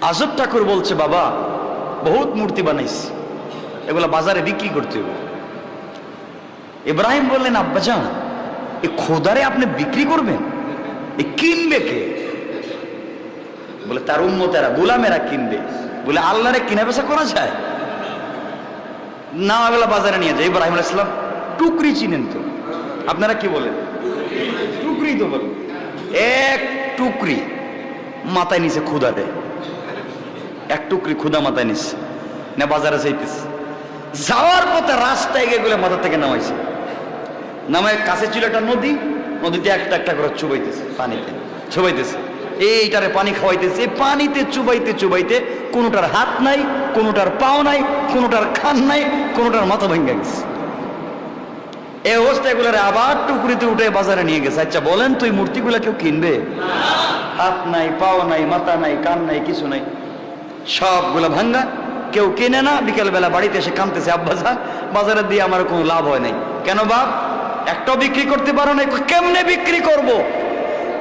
আজব ঠাকুর বলছে, বাবা বহুত মূর্তি বানাইছি, এগুলা বাজারে বিক্রি করতে হবে। ইব্রাহিম বললেন, আব্বাজান এই খোদারে আপনি বিক্রি করবেন? এই কিনবে কে? বলে তার উম্মতেরা, গোলামেরা কিনবে। বলে আল্লাহরে কিনা বেচা করা যায় না, এগুলা বাজারে নিয়ে যায়। ইব্রাহিম আলাইহিস সালাম টুকরি চিনেন তো? আপনারা কি বলেন? টুকরি তো বলেন। এক টুকরি মাথায় নিচে খুদা দেয়, এক টুকরি খুদা মাথায় নিচ্ছে না, বাজারে যাইতেছে। যাওয়ার পথে রাস্তায় গিয়ে গুলো মাথা থেকে নামাইছে। নামায় কাছে ছিল একটা নদী, নদীতে একটা একটা করে চুবাইতেছে, পানিতে চুবাইতেছে, এইটারে পানি খাওয়াইতেছে। পানিতে চুবাইতে চুবাইতে কোনোটার হাত নাই, কোনোটার পাও নাই, কোনোটার খান নাই, কোনোটার মাথা ভেঙে গেছে। এই অবস্থা এগুলারে আবার টুকরিতে উঠে বাজারে নিয়ে গেছে। আচ্ছা বলেন, তুই মূর্তিগুলা কেউ কিনবে? হাত নাই, পাও নাই, মাথা নাই, কান নাই, কিছু নাই, সবগুলা ভাঙ্গা, কেউ কেনে না। বিকেলবেলা বাড়িতে এসে কাঁদতেছে, আব্বাজান বাজারে দিয়ে আমার কোনো লাভ হয় নাই। কেন বাপ? একটাও বিক্রি করতে পারো না। কেমনে বিক্রি করব?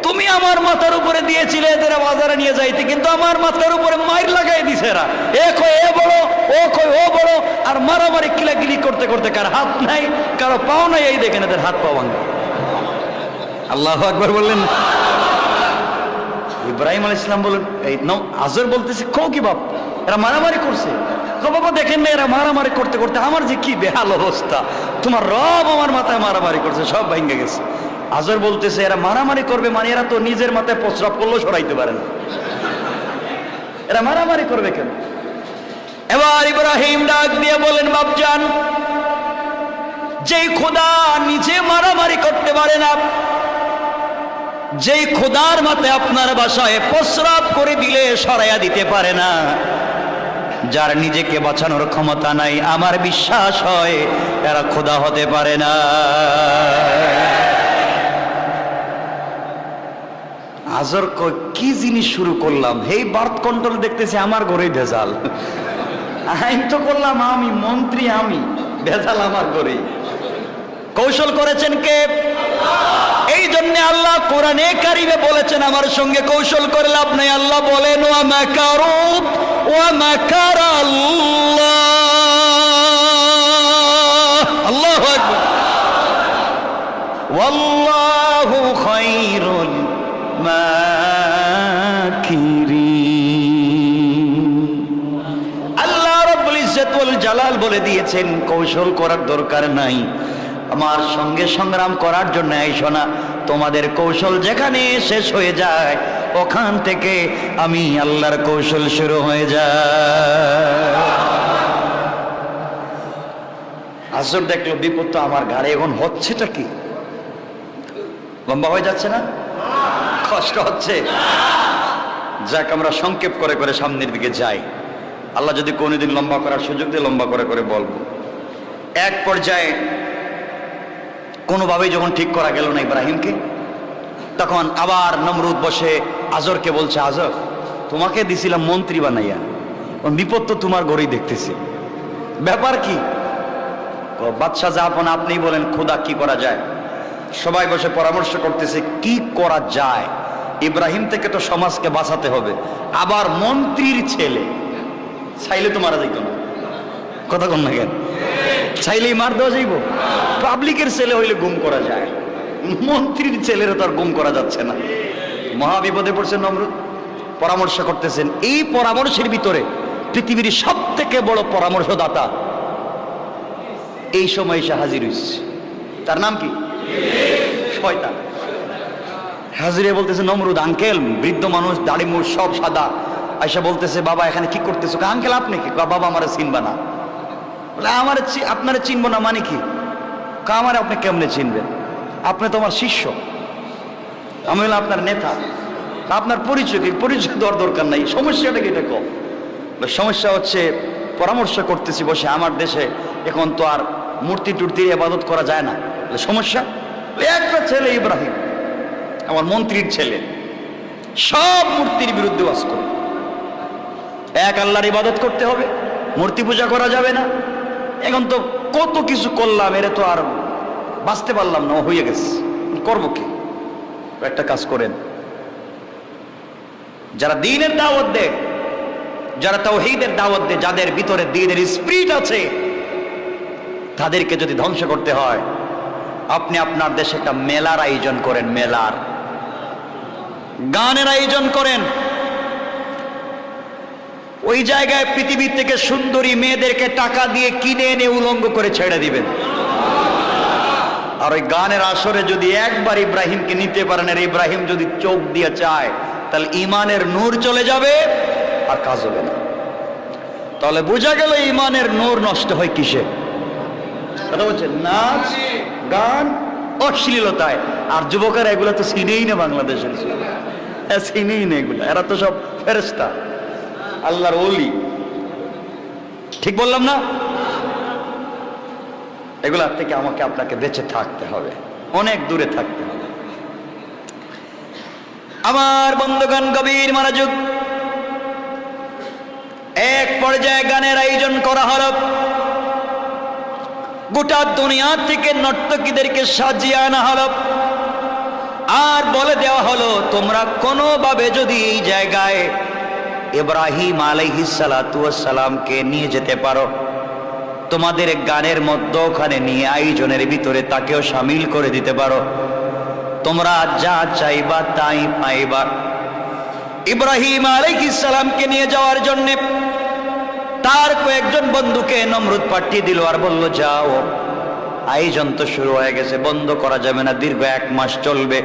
তুমি আমার মাথার উপরে দিয়েছিলে এদের বাজারে নিয়ে যাইতে, কিন্তু আমার মাথার উপরে মাইর লাগাই দিছে এরা। এ কয় এ বড়, ও কয় ও বড়, আর মারামারি কিলাকিলি করতে করতে কার হাত নাই, কারো পাও নাই, এই দেখেন এদের হাত পাও ভাঙ্গা। আল্লাহু আকবার বললেন। ইব্রাহিম আলাইহিস সালাম বলেন, এই নাও। আজর বলতেছে, কও কি বাপ, এরা মারামারি করছে? বাবা দেখেন না, এরা মারামারি করতে করতে আমার যে কি বেহাল অবস্থা, তোমার রব আমার মাথায় মারামারি করছে, সব ভেঙে গেছে। আজর বলতেছে, এরা মারামারি করবে মানে এরা তো নিজের মাথায় প্রস্রাব করলেও সরাইতে পারে না, এরা মারামারি করবে কেন? এবার ইব্রাহিম ডাক দিয়ে বলেন, বাপজান যেই খোদা নিজে মারামারি করতে পারে না, যেই খোদার মাথায় আপনার বাসায় প্রস্রাব করে দিলে সরাইয়া দিতে পারে না, যার নিজেকে বাঁচানোর ক্ষমতা নাই, আমার বিশ্বাস হয় এরা খোদা হতে পারে না। আজর কি জিনিস শুরু করলাম, হেই বার্থ কন্ট্রোল দেখতেছি আমার ঘরেই ভেজাল। আইন তো করলাম আমি, মন্ত্রী আমি, ভেজাল আমার ঘরেই। কৌশল করেছেন কে? এই জন্য আল্লাহ কোরআনে কারিমে বলেছেন, আমার সঙ্গে কৌশল করে লাভ নাই। আল্লাহ বলেন, ওয়া মাকারু ওয়া মাকারাল্লাহ। আল্লাহু আকবার। ওয়াল্লাহু খায়রুল মাকিরিন। আল্লাহ রাব্বুল ইজ্জত ওয়াল জালাল বলে দিয়েছেন, কৌশল করার দরকার নাই, আমার সঙ্গে সংগ্রাম করার জন্য আইসো না। তোমাদের কৌশল যেখানে শেষ হয়ে যায়, ওখান থেকে আমি আল্লাহর কৌশল শুরু হয়ে যায়। আসর দেখলো বিপদ তো আমার ঘাড়ে, এখন হচ্ছেটা কি? লম্বা হয়ে যাচ্ছে না? কষ্ট হচ্ছে? যাক, আমরা সংক্ষেপ করে করে সামনের দিকে যাই। আল্লাহ যদি কোনোদিন লম্বা করার সুযোগ দিয়ে লম্বা করে করে বলবো। এক পর্যায়ে কোনোভাবেই যখন ঠিক করা গেল না ইব্রাহিমকে, তখন আবার নমরুদ বসে আজরকে বলছে, আজর তোমাকে দিছিলাম মন্ত্রী বানাইয়া, বিপদ তো তোমার ঘরেই দেখতেছি, ব্যাপার কি? বাদশাহ জাহাপনা আপনি বলেন, খোদা কি করা যায়? সবাই বসে পরামর্শ করতেছে কি করা যায়। ইব্রাহিম থেকে তো সমাজকে বাঁচাতে হবে, আবার মন্ত্রীর ছেলে, চাইলে তো মারা যাইত না, কথা কন না কেন? চাইলেই মার দেওয়া যাইব? পাবলিকের ছেলে হইলে গুম করা যায়, মন্ত্রীর ছেলেরা তো আর গুম করা যাচ্ছে না। মহা বিপদে পড়ছেন নমরুদ, পরামর্শ করতেছেন। এই পরামর্শের ভিতরে পৃথিবীর সব থেকে বড় পরামর্শদাতা এই সময় এসে হাজির হয়েছে। তার নাম কি? শয়তান। হাজিরে বলতেছে, নমরুদ আঙ্কেল, বৃদ্ধ মানুষ, দাড়ি মুড় সব সাদা, আয়সা বলতেছে, বাবা এখানে কি করতেছো? আঙ্কেল আপনি কি? বাবা আমার চিনবা না। বলে আমার আপনারা চিনবো না মানে কি? আমার আপনি কেমনে চিনবেন? আপনি তো আমার শিষ্য, আমি হলাম আপনার নেতা, আপনার পরিচয় কি? পরিচয় দেওয়ার দরকার নাই, সমস্যাটা কি? এটা কম। সমস্যা হচ্ছে পরামর্শ করতেছি বসে, আমার দেশে এখন তো আর মূর্তি টুর্তির ইবাদত করা যায় না। সমস্যা একটা ছেলে ইব্রাহিম, আমার মন্ত্রীর ছেলে, সব মূর্তির বিরুদ্ধে ওয়াজ করে, এক আল্লাহর ইবাদত করতে হবে, মূর্তি পূজা করা যাবে না। এখন তো কত কিছু করলাম, এর তো আর বাঁচতে পারলাম না, হয়ে গেছে, করবো কি? একটা কাজ করেন, যারা দ্বীনের দাওয়াত দেয় যারা তাওহীদের দাওয়াত দেয়, যাদের ভিতরে দ্বীনের স্পিরিট আছে, তাদেরকে যদি ধ্বংস করতে হয়, আপনি আপনার দেশে একটা মেলার আয়োজন করেন, মেলার গানের আয়োজন করেন। ওই জায়গায় পৃথিবীর থেকে সুন্দরী মেয়েদেরকে টাকা দিয়ে কিনে এনে উলঙ্গ করে ছেড়ে দিবেন। আর ওই গানের আসরে যদি একবার ইব্রাহিমকে নিতে পারেন, আর ইব্রাহিম যদি চোখ দিয়ে চায়, তাহলে ইমানের নূর চলে যাবে, আর কাজ হবে না। তাহলে বোঝা গেল ইমানের নূর নষ্ট হয় কিসে? কথা বলছে নাচ, গান, অশ্লীলতায়। আর যুবকেরা এগুলো তো চিনেই না, বাংলাদেশের চিনেই না এগুলো। এরা তো সব ফেরেশতা, আল্লাহর ওলি। ঠিক বললাম না? এগুলা থেকে আমাকে আপনাকে বেঁচে থাকতে হবে, অনেক দূরে থাকতে হবে। আমার বন্ধুগণ, গভীর মনোযোগ। এক পর্যায়ে গানের আয়োজন করা হলো। গোটা দুনিয়া থেকে নর্তকীদেরকে সাজিয়ে আনা হলো, আর বলে দেওয়া হলো, তোমরা কোনোভাবে যদি এই জায়গায় ইব্রাহিম আলাইহিস সালাতু ওয়াস সালামকে নিয়ে যেতে পারো, তোমাদের গানের মধ্যে ওখানে নিয়ে আয়োজনের ভিতরে তাকেও শামিল করে দিতে পারো, তোমরা যা চাইবা তাই পাইবা। ইব্রাহিম আলাইহিস সালামকে নিয়ে যাওয়ার জন্য তার কয়েকজন বন্ধুকে নমরুদ পাঠিয়ে দিল, আর বলল, যাও, আয়োজন তো শুরু হয়ে গেছে, বন্ধ করা যাবে না, দীর্ঘ 1 মাস চলবে,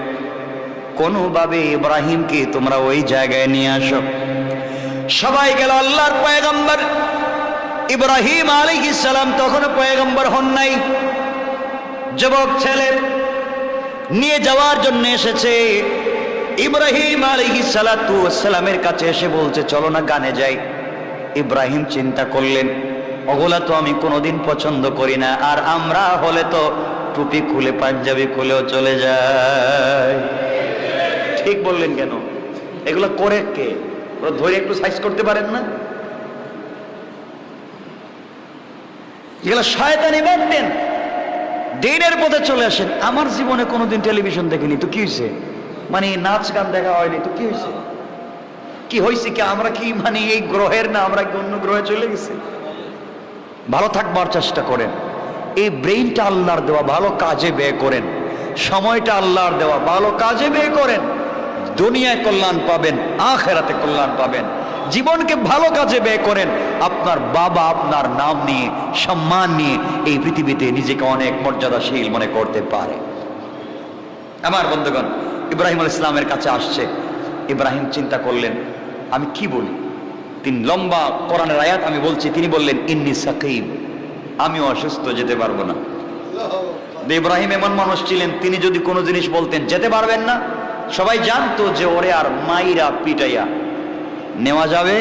কোনোভাবে ইব্রাহিমকে তোমরা ওই জায়গায় নিয়ে আসো। সবাই গেল। আল্লাহর পয়গম্বর ইব্রাহিম আলাইহিস সালাম তখনও পয়গম্বর হন নাই, যুবক ছেলে নিয়ে যাওয়ার জন্য এসেছে। ইব্রাহিম আলাইহিস সালাতু ওয়াস সালামের কাছে এসে বলছে, চলো না গানে যাই। ইব্রাহিম চিন্তা করলেন, ওগুলা তো আমি কোনোদিন পছন্দ করি না, আর আমরা হলে তো টুপি খুলে পাঞ্জাবি খুলেও চলে যায়। ঠিক বললেন কেন? এগুলো করে কে? ধরে একটু সাইজ করতে পারেন না? এগুলো শয়তানি বাদ দেন, দ্বীনের পথে চলে আসেন। আমার জীবনে কোনোদিন টেলিভিশন দেখিনি, তো কি হয়েছে? মানে নাচ গান দেখা হয়নি, তো কি হয়েছে? কি হয়েছে কি? আমরা কি মানে এই গ্রহের না, আমরা কি অন্য গ্রহে চলে গেছি? ভালো থাকবার চেষ্টা করেন। এই ব্রেইনটা আল্লাহর দেওয়া, ভালো কাজে ব্যয় করেন। সময়টা আল্লাহর দেওয়া, ভালো কাজে ব্যয় করেন। দুনিয়ায় কল্যাণ পাবেন, আখিরাতে কল্যাণ পাবেন। জীবনকে ভালো কাজে ব্যয় করেন। আপনার বাবা আপনার নাম নিয়ে, সম্মান নিয়ে এই পৃথিবীতে নিজেকে অনেক মর্যাদাশীল মনে করতে পারে। আমার বন্ধুগণ, ইব্রাহিম আলাইহিস সালামের কাছে আসছে। ইব্রাহিম চিন্তা করলেন, আমি কি বলি? তিন লম্বা কোরআনের আয়াত আমি বলছি। তিনি বললেন, ইন্নী সাকিম, আমি অসুস্থ, যেতে পারবো না। ইব্রাহিম এমন মানুষ ছিলেন, তিনি যদি কোনো জিনিস বলতেন যেতে পারবেন না, সবাই জানতো যে ওরে আর মাইরা পিটাইয়া নেওয়া যাবে।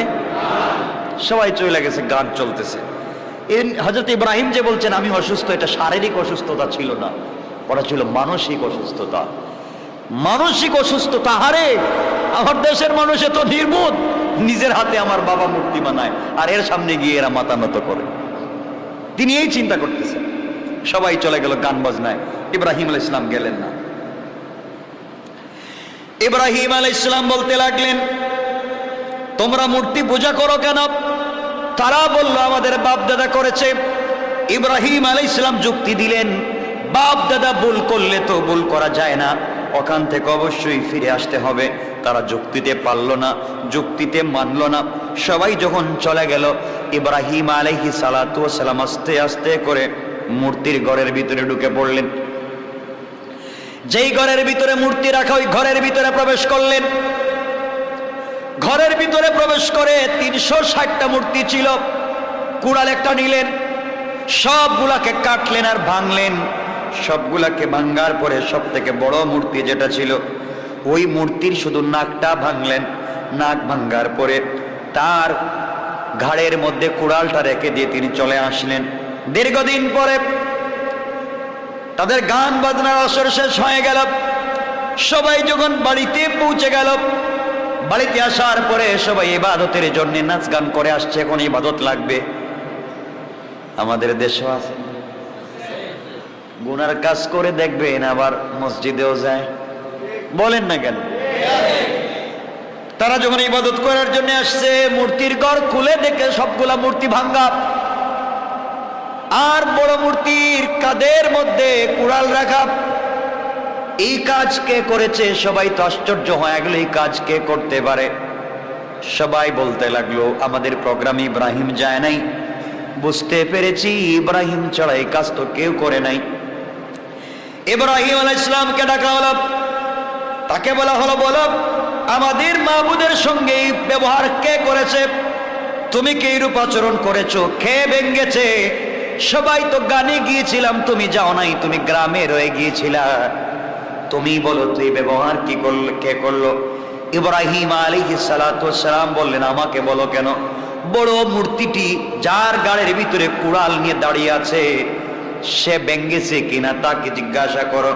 সবাই চলে গেছে, গান চলতেছে। হযরত ইব্রাহিম যে বলছেন আমি অসুস্থ, এটা শারীরিক অসুস্থতা ছিল না, ওটা ছিল মানসিক অসুস্থতা। মানসিক অসুস্থতা। হারে, আমার দেশের মানুষ এত নির্বোধ, নিজের হাতে আমার বাবা মূর্তি বানায়, আর এর সামনে গিয়ে এরা মাথা নত করে। তিনি এই চিন্তা করতেছেন। সবাই চলে গেল গান বাজনায়, ইব্রাহিম আলাইহিস সালাম গেলেন না। ইব্রাহিম আলাইহিস সালাম বলতে লাগলেন, তোমরা মূর্তি পূজা করো কেন? তারা বলল, আমাদের বাপ দাদা করেছে। ইব্রাহিম আলাইহিস সালাম যুক্তি দিলেন, বাপ দাদা ভুল করলে তো ভুল করা যায় না, ওখান থেকে অবশ্যই ফিরে আসতে হবে। তারা যুক্তিতে পারল না, যুক্তিতে মানল না। সবাই যখন চলে গেল, ইব্রাহিম আলাইহিস সালাতু ওয়াস সালাম আস্তে আস্তে করে মূর্তির ঘরের ভিতরে ঢুকে পড়লেন। যেই ঘরের ভিতরে মূর্তি রাখা, ওই ঘরের ভিতরে প্রবেশ করলেন। ঘরের ভিতরে প্রবেশ করে 360টা মূর্তি ছিল। কুড়াল একটা নিলেন, সবগুলাকে কাটলেন আর ভাঙলেন। সবগুলাকে ভাঙার পরে সব থেকে বড় মূর্তি যেটা ছিল, ওই মূর্তির শুধু নাকটা ভাঙলেন। নাক ভাঙার পরে তার ঘাড়ের মধ্যে কুড়ালটা রেখে দিয়ে তিনি চলে আসলেন। দীর্ঘদিন পরে তাদের গান বাজনার আসর শেষ হয়ে গেল। সবাই যখন বাড়িতে পৌঁছে গেল, বাড়িতে আসার পরে সবাই ইবাদতের জন্য নাচ গান করে আসছে। এখন ইবাদত লাগবে। আমাদের দেশও আছে, গুনার কাজ করে দেখবেন আবার মসজিদেও যায়, বলেন না কেন? তারা যখন ইবাদত করার জন্য আসছে, মূর্তির ঘর খুলে দেখে সবগুলা মূর্তি ভাঙ্গা, আর বড় মূর্তির কাঁধের মধ্যে কুড়াল রাখা। এই কাজ কে করেছে? সবাই তো আশ্চর্য হয়ে গেল, এই কাজ কে করতে পারে? সবাই বলতে লাগলো, আমাদের প্রোগ্রামে ইব্রাহিম যায় নাই। বুঝতে পেরেছি, ইব্রাহিম ছাড়া এই কাজ তো কেউ করে নাই। ইব্রাহিম আলাইহিস সালামকে ডাকা হলো, তাকে বলা হলো, বলো আমাদের মাবুদের সঙ্গে এই ব্যবহার কে করেছে? তুমি কে রূপ আচরণ করেছো? কে ভেঙ্গেছে? সবাই তো গানে গিয়েছিলাম, তুমি যাও নাই, তুমি গ্রামে রয়ে গিয়েছিলা। তুমি বলো তো এই ব্যবহার কি করলো, কে করলো? ইব্রাহিম আলাইহিস সালাতু ওয়াস সালাম বললেন, আমাকে বলো কেন? বড় মূর্তিটি যার গাড়ির ভিতরে কুড়াল নিয়ে দাঁড়িয়ে আছে, সে ভেঙ্গেছে কিনা তাকে জিজ্ঞাসা করো।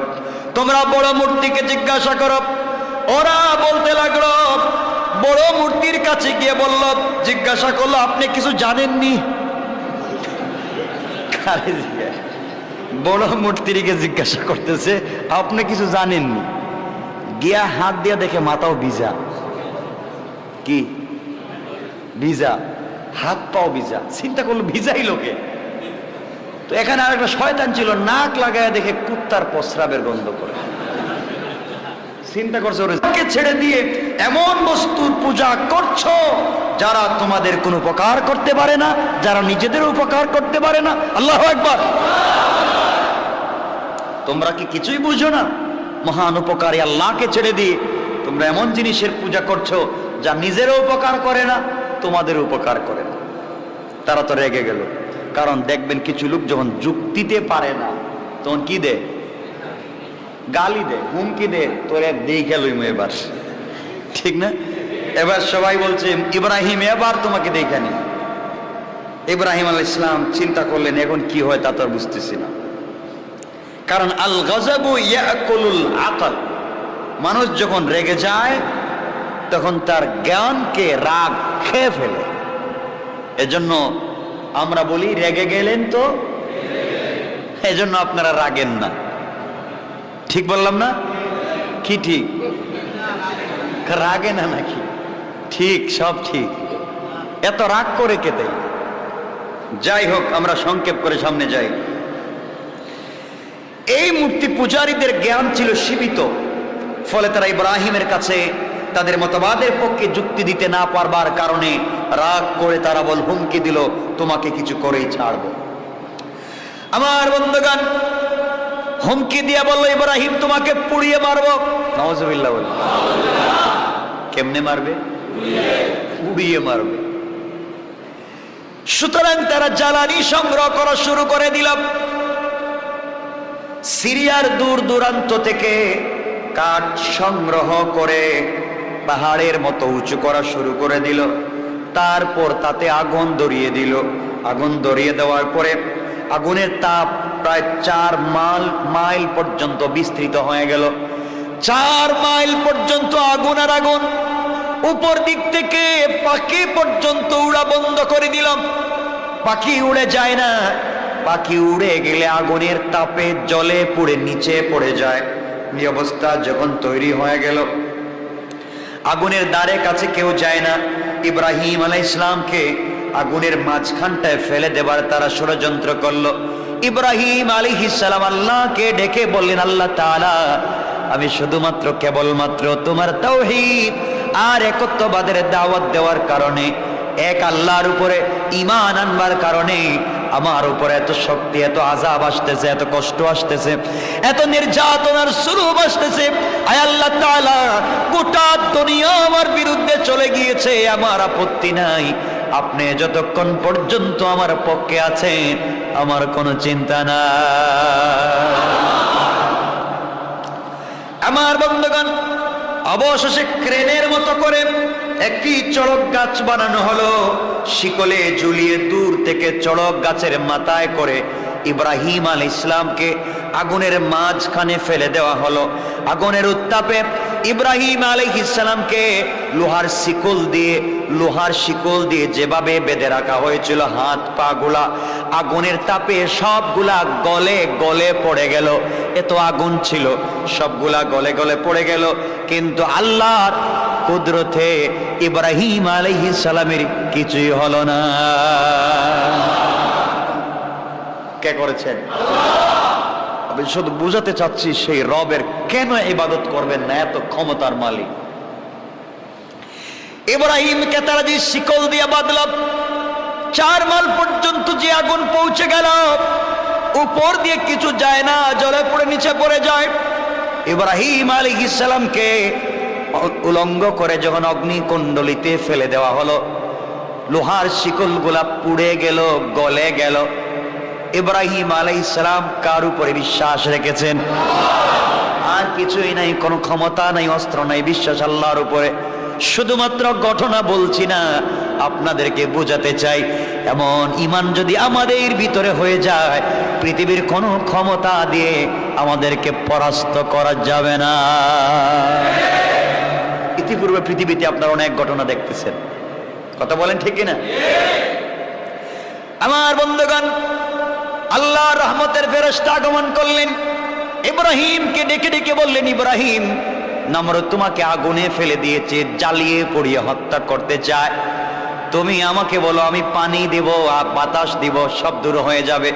তোমরা বড় মূর্তিকে জিজ্ঞাসা করো। ওরা বলতে লাগলো, বড় মূর্তির কাছে গিয়ে বলল, জিজ্ঞাসা করলো, আপনি কিছু জানেননি? বড় মূর্তিকে জিজ্ঞাসা করতেছে, আপনি কিছু জানেননি? গিয়া হাত দিয়া দেখে মাথাও ভিজা। কি ভিজা? হাত পাও ভিজা। চিন্তা করলো ভিজাই লোকে। তো এখানে আরেকটা শয়তান ছিল, নাক লাগায় দেখে কুত্তার প্রস্রাবের গন্ধ করে। চিন্তা করছে, ওকে ছেড়ে দিয়ে এমন বস্তুর পূজা করছো যারা তোমাদের কোনো উপকার করতে পারে না, যারা নিজেদের উপকার করতে পারে না। আল্লাহু আকবার। তোমরা কি কিছুই বুঝো না? মহান উপকারী আল্লাহকে ছেড়ে দিয়ে তোমরা এমন জিনিসের পূজা করছো যা নিজেরও উপকার করে না, তোমাদের উপকার করে না। তারা তো রেগে গেল, কারণ দেখবেন কিছু লোক যখন যুক্তিতে পারে না তখন কি দে? গালি দে, হুমকি দে, তোরে দেখে লইম এবার, ঠিক না? এবার সবাই বলছে, ইব্রাহিম এবার তোমাকে দেখে নি। ইব্রাহিম আলাইহিস সালাম চিন্তা করলেন, এখন কি হয় তা তো আর বুঝতেছি না। কারণ আল গযবু ইয়াকুলুল আকল, মানুষ যখন রেগে যায় তখন তার জ্ঞানকে রাগ খেয়ে ফেলে। এজন্য আমরা বলি, রেগে গেলেন তো, এজন্য আপনারা রাগেন না। ঠিক বললাম না? কি ঠিক? রাগে না নাকি? ঠিক, সব ঠিক। এত রাগ করে কেতে? যাই হোক, আমরা সংক্ষেপ করে সামনে যাই। এই মূর্তি পূজারীদের জ্ঞান ছিল সীমিত, ফলে তারা ইব্রাহিমের কাছে তাদের মতবাদের পক্ষে যুক্তি দিতে না পারবার কারণে রাগ করে তারা হুমকি দিল, তোমাকে কিছু করেই ছাড়বো। আমার বন্ধুগণ, হুমকি দিয়া বলল, ইব্রাহিম তোমাকে পুড়িয়ে মারবো। নাউজুবিল্লাহ বল। কেমনে মারবে? পুড়িয়ে মারবে। সুতরাং তারা জ্বালানি সংগ্রহ করা শুরু করে দিল। সিরিয়ার দূর দূরান্ত থেকে কাঠ সংগ্রহ করে পাহাড়ের মতো উঁচু করা শুরু করে দিল। তারপর তাতে আগুন ধরিয়ে দিল। আগুন ধরিয়ে দেওয়ার পরে আগুনের তাপ প্রায় 4 মাইল পর্যন্ত বিস্তৃত হয়ে গেল। 4 মাইল পর্যন্ত আগুন আর আগুন। উপর দিক থেকে পাখি পর্যন্ত উড়া বন্ধ করে দিলাম। পাখি উড়ে যায় না। পাখি উড়ে গেলে আগুনের তাপে জলে পুড়ে নিচে পড়ে যায়। এই অবস্থা যখন তৈরি হয়ে গেল, আগুনের দ্বারে কাছে কেউ যায় না। ইব্রাহিম আলাইহিস সালামকে আগুনের মাঝখানটায় ফেলে দেবার তারা ষড়যন্ত্র করলো। ইব্রাহিম আলাইহিস সালাম আল্লাহকে ডেকে বললেন, আল্লাহ তাআলা, আমি শুধুমাত্র কেবলমাত্র তোমার তাওহীদ আর একত্ববাদের দাওয়াত দেওয়ার কারণে, এক আল্লাহর উপরে ঈমান আনবার কারণে আমার উপরে এত শক্তি, এত আযাব আসতেছে, এত কষ্ট আসতেছে, এত নির্যাতনার সুরূপ আসতেছে। আয় আল্লাহ তাআলা, গোটা দুনিয়া আমার বিরুদ্ধে চলে গিয়েছে, আমার আপত্তি নাই। আপনি যতক্ষণ পর্যন্ত আমার পক্ষে আছেন, আমার কোনো চিন্তা নাই। আমার বন্ধুগণ, অবশেষে ক্রেনের মতো করে একটি চড়ক গাছ বানানো হলো। শিকলে ঝুলিয়ে দূর থেকে চড়ক গাছের মাথায় করে ইব্রাহিম আলাইহিস সালামকে আগুনের মাঝখানে ফেলে দেওয়া হলো। আগুনের উত্তাপে ইব্রাহিম আলাইহিস সালামকে লোহার শিকল দিয়ে যেভাবে বেঁধে রাখা হয়েছিল, হাত পা গুলা আগুনের তাপে সবগুলা গলে গলে পড়ে গেল। এত আগুন ছিল, সবগুলা গলে গলে পড়ে গেল। কিন্তু আল্লাহর কুদরতে ইব্রাহিম আলাইহিস সালামের কিছুই হলো না। কে করেছেন? আমি শুধু বুঝাতে চাচ্ছি সেই রবের কেন ইবাদত করবেন না, এত ক্ষমতার মালিক। ইব্রাহিমকে তারা যে শিকল দিয়ে বাঁধল, 4 মাইল পর্যন্ত যে আগুন পৌঁছে গেল, উপর দিয়ে কিছু যায় না, জলে পড়ে নিচে পড়ে যায়। ইব্রাহিম আলাইহিস সালামকে উলঙ্গ করে যখন অগ্নিকুণ্ডলিতে ফেলে দেওয়া হলো, লোহার শিকলগুলা পুড়ে গেল, গলে গেল। ইব্রাহিম আলাইহিস সালাম কার উপরে বিশ্বাস রেখেছেন? আর কিছুই নাই, কোনো ক্ষমতা নাই, অস্ত্র নাই, বিশ্বাস আল্লাহর উপরে। শুধুমাত্র ঘটনা বলছি না, আপনাদেরকে বোঝাতে চাই, এমন ঈমান যদি আমাদের ভিতরে হয়ে যায়, পৃথিবীর কোনো ক্ষমতা দিয়ে আমাদেরকে পরাস্ত করা যাবে না। ইতিপূর্বে পৃথিবীতে আপনারা অনেক ঘটনা দেখতেছেন, কথা বলেন ঠিক কিনা? আমার বন্ধুগণ, আল্লাহর রহমতের ফেরেশতা আগমন করলেন, ইব্রাহিমকে ডেকে ডেকে বললেন, ইব্রাহিম, নমরুদ তোমাকে আগুনে ফেলে দিয়েছে, জ্বালিয়ে পুড়িয়ে হত্যা করতে চায়, তুমি আমাকে বলো, আমি পানি দেব আর বাতাস দিব, সব দূর হয়ে যাবে।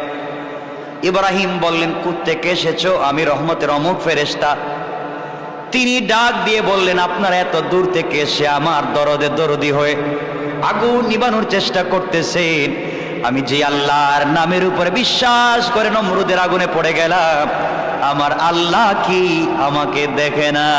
ইব্রাহিম বললেন, কোত্থেকে এসেছো? আমি রহমতের অমুক ফেরেশতা। তিনি ডাক দিয়ে বললেন, আপনারা এত দূর থেকে এসে আমার দরদে দরদি হয়ে আগুন নিবানোর চেষ্টা করতেছেন, আমি যে আল্লাহর নামের উপরে বিশ্বাস করে নমরুদের আগুনে পড়ে গেলাম, আমার আল্লাহ কি আমাকে দেখে না?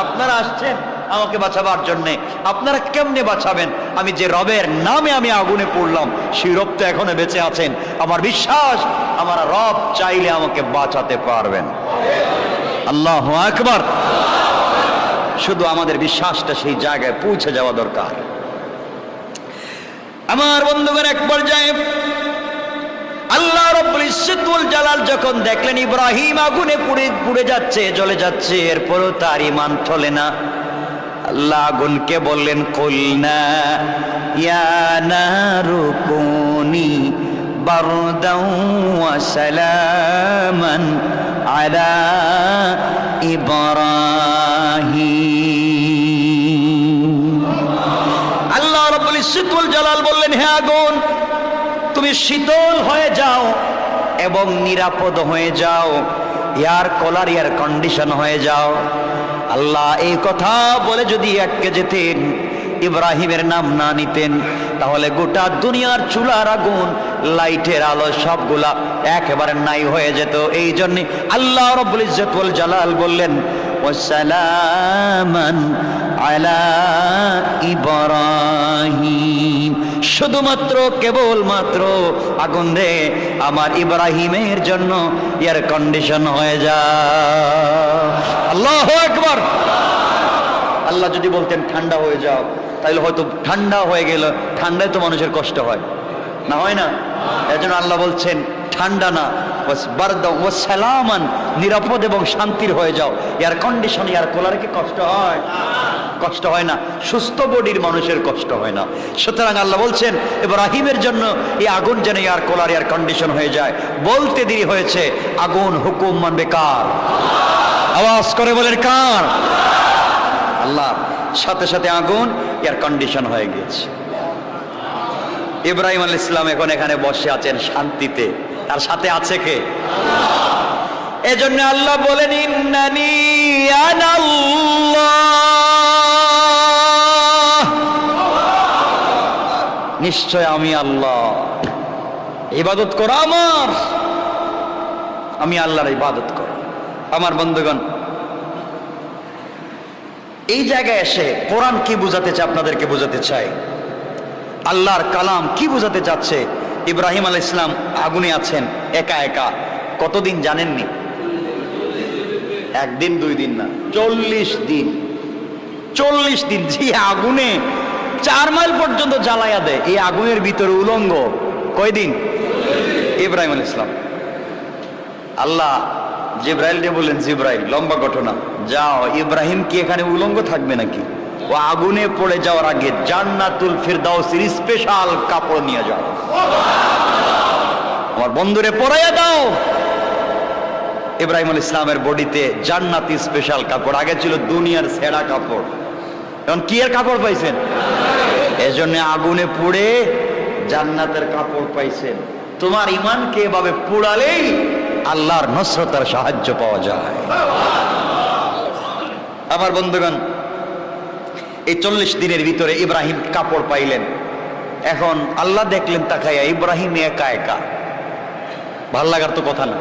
আপনারা আসছেন আমাকে বাঁচাবার জন্য, আপনারা কেমনে বাঁচাবেন? আমি যে রবের নামে আমি আগুনে পড়লাম, সেই রব তো এখনো বেঁচে আছেন। আমার বিশ্বাস, আমার রব চাইলে আমাকে বাঁচাতে পারবেন। আল্লাহু আকবার। শুধু আমাদের বিশ্বাসটা সেই জায়গায় পৌঁছে যাওয়া দরকার। আমার বন্ধুগণ, এক পর্যায়ে আল্লাহ রাব্বুল ইজ্জত ওয়াল জালাল যখন দেখলেন ইব্রাহিম আগুনে পুড়ে যাচ্ছে, জ্বলে যাচ্ছে, এরপরও তার ঈমান চলে না, আল্লাহ আগুনকে বললেন, কুলনা ইয়া নারু কুনি বারদাও ওয়া সালামান আলা ইব্রাহিম। আল্লাহ রাব্বুল ইজ্জত ওয়াল জালাল বললেন, হে আগুন, তুমি শীতল হয়ে যাও এবং নিরাপদ হয়ে যাও, এয়ার কলার, এয়ার কন্ডিশন হয়ে যাও। আল্লাহ এই কথা বলে যদি আটকে যেতেন, ইব্রাহিমের নাম না নিতেন, তাহলে গোটা দুনিয়ার চুলার আগুন, লাইটের আলো সবগুলা একেবারে নাই হয়ে যেত। এই জন্য আল্লাহ রাব্বুল ইজ্জত ওয়াল জালাল বললেন, ওয়াসালামান আলা ইব্রাহিম, শুধুমাত্র কেবলমাত্র আগুন রে আমার ইব্রাহিমের জন্য এয়ার কন্ডিশন হয়ে যায়। আল্লাহু আকবার। আল্লাহ যদি বলতেন ঠান্ডা হয়ে যাও, তাহলে হয়তো ঠান্ডা হয়ে গেল, ঠান্ডায় তো মানুষের কষ্ট হয় না, হয় না? এজন্য আল্লাহ বলছেন ঠান্ডা না, বারদাও ওয়া সালামান, নিরাপদ এবং শান্তির হয়ে যাও। এয়ার কন্ডিশন, এয়ার কুলারে কি কষ্ট হয়? কষ্ট হয় না। সুস্থ বডির মানুষের কষ্ট হয় না। সুতরাং আল্লাহ বলছেন ইব্রাহিমের জন্য এই আগুন যেন এয়ার কুলার, এয়ার কন্ডিশন হয়ে যায়। বলতে দেরি হয়েছে, আগুন হুকুম মানবে কার? আওয়াজ করে বলেন কার? আল্লাহ। সাথে সাথে আগুন এয়ার কন্ডিশন হয়ে গিয়েছে। ইব্রাহিম আলাইহিস সালাম এখন এখানে বসে আছেন শান্তিতে, তার সাথে আছে কে? এজন্য আল্লাহ বলেন, ইন্নানি আনাল্লাহ, নিশ্চয় আমি আল্লাহ। ইবাদত করো আমার, আমি আল্লাহর ইবাদত করো। আমার বন্ধুগণ, এই জায়গায় এসে কোরআন কি বুঝাতে চায় আপনাদেরকে বোঝাতে চাই, আল্লাহর কালাম কি বুঝাতে চাচ্ছে। ইব্রাহিম আলাইহিস সালাম আগুনে আছেন একা একা, কতদিন জানেননি? একদিন দুই দিন না, 40 দিন। 40 দিন যে আগুনে 4 মাইল পর্যন্ত জ্বালাইয়া দেয়, এই আগুনের ভিতরে উলঙ্গ কয়দিন? ইব্রাহিম আলাইহিস সালাম। আল্লাহ জিবরাইলকে বললেন, জিবরাইল, লম্বা ঘটনা, যাও, ইব্রাহিম কি এখানে উলঙ্গ থাকবে নাকি? ও আগুনে পড়ে যাওয়ার আগে জান্নাতুল ফিরদাউসের স্পেশাল কাপড় নিয়ে যাও, আমার বন্ধুরে পরাইয়া দাও। ইব্রাহিম আলাইহিস সালামের বডিতে জান্নাতি স্পেশাল কাপড়, আগে ছিল দুনিয়ার ছেঁড়া কাপড়, এখন কি এর কাপড় পাইছেন? এজন্য আগুনে পুড়ে জান্নাতের কাপড় পাইছেন। তোমার ইমানকে এভাবে পুড়ালেই আল্লাহর নসরতের সাহায্য পাওয়া যায়। আমার বন্ধুগণ, এই 40 দিনের ভিতরে ইব্রাহিম কাপড় পাইলেন। এখন আল্লাহ দেখলেন তাকাইয়া, ইব্রাহিম একা একা। ভাল লাগার তো কথা না,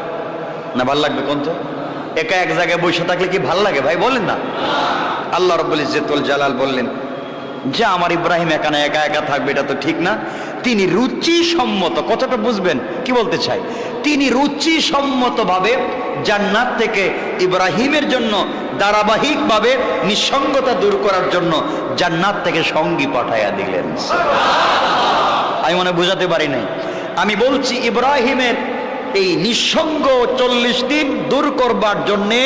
না ভাল লাগবে কোন? তো একা এক জায়গায় বসে থাকলে কি ভাল লাগে ভাই? বলেন না। আল্লাহ রাব্বুল ইজ্জত ওয়াল জালাল বললেন যে আমার ইব্রাহিম এখানে একা একা থাকবে, এটা তো ঠিক না। তিনি রুচিসম্মত, কথাটা বুঝবেন কি বলতে চাই, তিনি রুচিসম্মত ভাবে জান্নাত থেকে ইব্রাহিমের জন্য ধারাবাহিকভাবে নিঃসঙ্গতা দূর করার জন্য জান্নাত থেকে সঙ্গী পাঠাইয়া দিলেন। আমি মনে বুঝাতে পারি নাই। আমি বলছি ইব্রাহিমের এই নিঃসঙ্গ 40 দিন দূর করবার জন্যে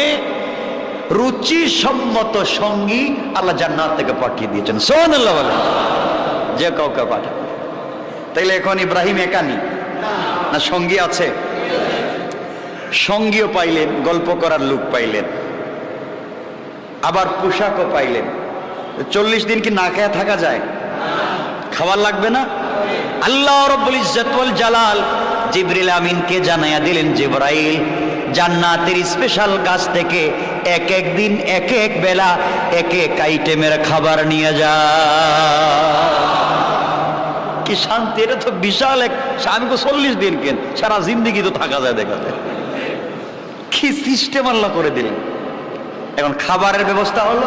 রুচিসম্মত সঙ্গী আল্লাহ জান্নাত থেকে পাঠিয়ে দিয়েছেন। সুবহানাল্লাহ বলেন। যে কাউকে পাঠায়। তাইলে এখন ইব্রাহিম একা নেই, না সঙ্গী আছে? সঙ্গীও পাইলেন, গল্প করার লোক পাইলেন, আবার পোশাকও পাইলেন। 40 দিন কি না খেয়ে থাকা যায়? খাবার লাগবে না? আল্লাহ রাব্বুল ইজ্জত ওয়াল জালাল জিবরিল আমিনকে জানাইয়া দিলেন, জিবরাইল জান্নাতের স্পেশাল গাছ থেকে এক এক দিন এক এক বেলা এক এক আইটেমের খাবার নিয়ে যা। কি শান্তি! এটা তো বিশাল এক, আমি তো 40 দিন কেন, সারা জিন্দেগি তো থাকা যায় দেখাতে। কি সিস্টেম আল্লাহ করে দিলেন। এখন খাবারের ব্যবস্থা হলো,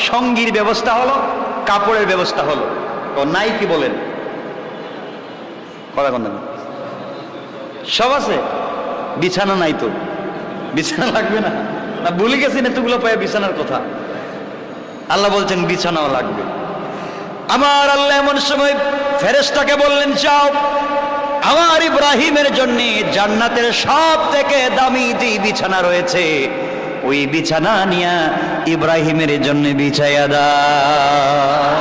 সঙ্গীর ব্যবস্থা হলো, কাপড়ের ব্যবস্থা হলো। তো নাই কি বলেন? কথা কোন সব আছে, বিছানা নাই তো? বিছানা লাগবে না? না ভুলে গেছি না এতগুলো পায় বিছানার কথা। আল্লাহ বলছেন বিছানাও লাগবে। আমার আল্লাহ এমন সময় ফেরেশতাকে বললেন, যাও আমার ইব্রাহিমের জন্য জান্নাতের সব থেকে দামি যে বিছানা রয়েছে ওই বিছানা নিয়া ইব্রাহিমের জন্য বিছাইয়া দাও।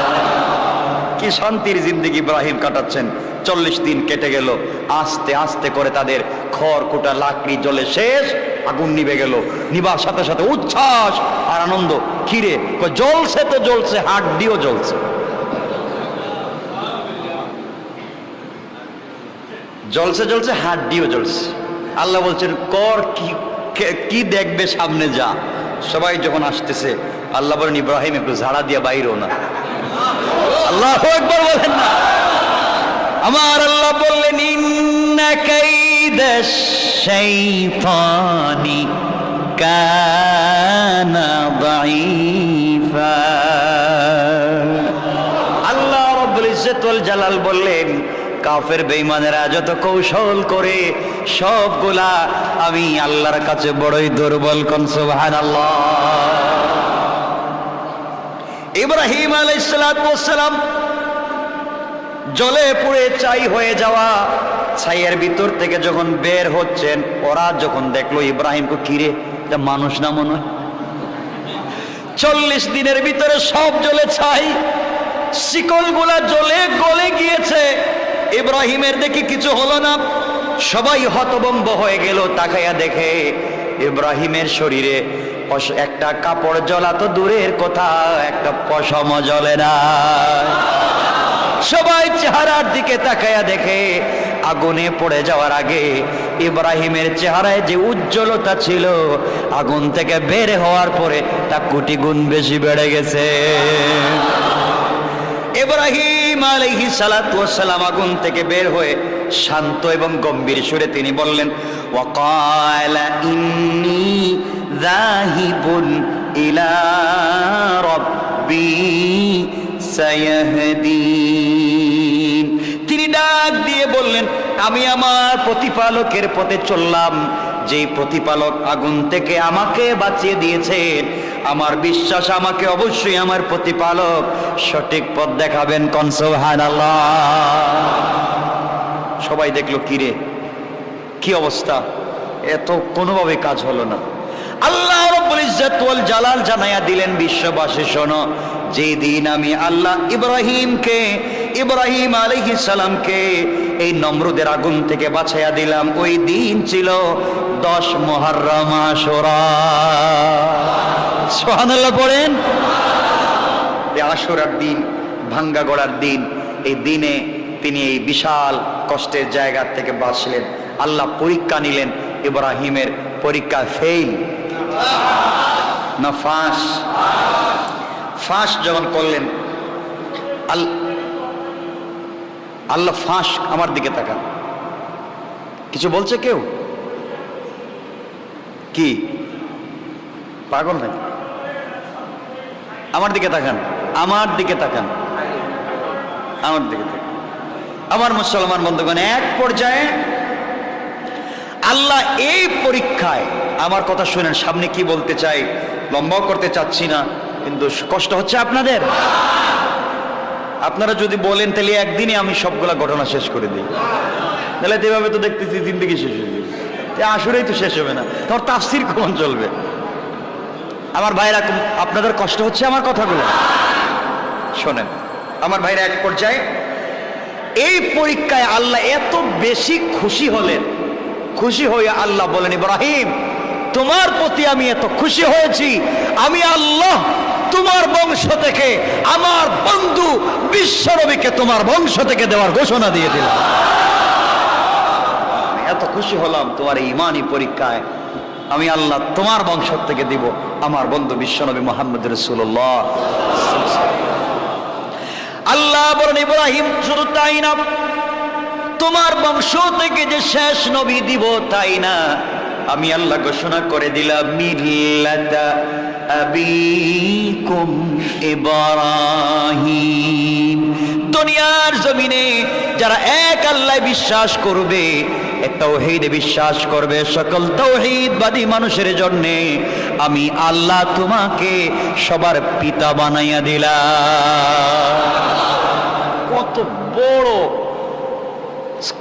কি শান্তির জিন্দেগি ইব্রাহিম কাটাচ্ছেন। 40 দিন কেটে গেল, আস্তে আস্তে করে তাদের খড়কুটা লাকড়ি জ্বলে শেষ, আগুন নিভে গেল। নিবার সাথে সাথে উচ্ছ্বাস আর আনন্দ। কিরে জ্বলছে তো জ্বলছে, হাড্ডিও জ্বলছে। জ্বলছে জ্বলছে, হাড্ডিও জ্বলছে। আল্লাহ বলছেন কর কি দেখবে সামনে যা। সবাই যখন আসতেছে আল্লাহ বলেন, ইব্রাহিম একটু ঝাড়া দিয়া বাইরও না। আল্লাহু আকবার বলেন না। আমার আল্লাহ বললেন, ইন্না কাইদাশ শাইতানি কানা দাঈফা। আল্লাহ রাব্বুল ইজ্জত ওয়াল জালাল বললেন, কাফের বেঈমানেরা যত কৌশল করে সবগুলা আমি আল্লাহর কাছে বড়ই দুর্বল। কোন সুবহানাল্লাহ। ইব্রাহিম আলাইহিস সালাতু ওয়াস সালাম জ্বলে পুড়ে ছাই হয়ে যাওয়া ছাইয়ের ভিতর থেকে যখন বের হচ্ছেন, ওরা যখন দেখলো ইব্রাহিমকে, কিরে এটা মানুষ না মনে হয়। 40 দিনের ভিতরে সব জ্বলে ছাই, শিকলগুলা জ্বলে গলে গিয়েছে। ইব্রাহিমের দেখি কিছু হলো না। সবাই হতভম্ব হয়ে গেল। তাকাইয়া দেখে ইব্রাহিমের শরীরে একটা কাপড় জ্বলা তো দূরের কথা, একটা পশম জ্বলে না। সবাই চেহারার দিকে তাকাইয়া দেখে আগুনে পড়ে যাওয়ার আগে ইব্রাহিমের চেহারায় যে উজ্জ্বলতা ছিল, আগুন থেকে বের হওয়ার পরে তা কোটি গুণ বেশি বেড়ে গেছে। ইব্রাহিম আলাইহিস সালাতু ওয়াস সালাম আগুন থেকে বের হয়ে শান্ত এবং গম্ভীর সুরে তিনি বললেন, ওয়াকালা ইন্নী যাহিবুন ইলা রাব্বি সায়াহদিন। তিনি ডাক দিয়ে বললেন, আমি আমার প্রতিপালকের পথে চললাম। যেই প্রতিপালক আগুন থেকে আমাকে বাঁচিয়ে দিয়েছেন, আমার বিশ্বাস আমাকে অবশ্যই আমার প্রতিপালক সঠিক পথ দেখাবেন। কোন সুবহানাল্লাহ। সবাই দেখলো, কিরে কি অবস্থা, এত কোনোভাবে কাজ হলো না। আল্লাহ রাব্বুল ইজ্জত ওয়াল জালাল জানাইয়া দিলেন, বিশ্ববাসী শোনো, যেই দিন আমি আল্লাহ ইব্রাহিমকে ইব্রাহিম আলাইহিস সালামকে এই নমরুদের আগুন থেকে বাঁচাইয়া দিলাম। ওই দিন ছিল 10 মুহররম আশুরা। সুবহানাল্লাহ পড়েন। এই আশুরার দিন, ভাঙ্গা গড়ার দিন, এই দিনে তিনি এই বিশাল কষ্টের জায়গা থেকে বাঁচলেন। আল্লাহ পরীক্ষা নিলেন। ইব্রাহিমের পরীক্ষা ফেল না ফাঁস? ফাঁস যখন করলেন, আল্লাহ ফাঁস। আমার দিকে তাকান। কিছু বলছে কেউ? কি পাগল নাকি? আমার দিকে তাকান, আমার দিকে তাকান, আমার দিকে তাকান। আমার মুসলমান বন্ধুগণ, এক পর্যায়ে আল্লাহ এই পরীক্ষায়, আমার কথা শুনেন, সামনে কি বলতে চাই লম্বাও করতে চাচ্ছি না, কিন্তু কষ্ট হচ্ছে আপনাদের। আপনারা যদি বলেন তাহলে একদিনে আমি সবগুলা ঘটনা শেষ করে দিই, তাহলে যেভাবে তো দেখতেছি জিন্দগি শেষ হয়ে যাবে, আসলেই তো শেষ হবে না, তোমার তাফসীর কখন চলবে? আমার ভাইরা, আপনাদের কষ্ট হচ্ছে আমার কথাগুলো শোনেন। আমার ভাইরা, এক পর্যায়ে এই পরীক্ষায় আল্লাহ এত বেশি খুশি হলেন, খুশি হয়ে আল্লাহ বলেন, ইব্রাহিম তোমার প্রতি আমি এত খুশি হয়েছি, আমি আল্লাহ তোমার বংশ থেকে আমার বন্ধু বিশ্বনবীকে তোমার বংশ থেকে দেওয়ার ঘোষণা দিয়ে দিলাম। এত খুশি হলাম তোমার এই ঈমানি পরীক্ষায়, আমি আল্লাহ তোমার বংশ থেকে দিব আমার বন্ধু বিশ্বনবী মুহাম্মদ রাসূলুল্লাহ। আল্লাহ বলেন, ইব্রাহিম শুধু তাই না, তোমার বংশ থেকে যে শেষ নবী দিব তাই না, আমি আল্লাহ ঘোষণা করে দিলাম মিল্লাতা আবিকুম ইব্রাহিম। দুনিয়ার জমিনে যারা এক আল্লাহ বিশ্বাস করবে, তাওহীদে বিশ্বাস করবে, সকল তাওহীদবাদী মানুষের জন্য আমি আল্লাহ তোমাকে সবার পিতা বানাইয়া দিলাম। কত বড়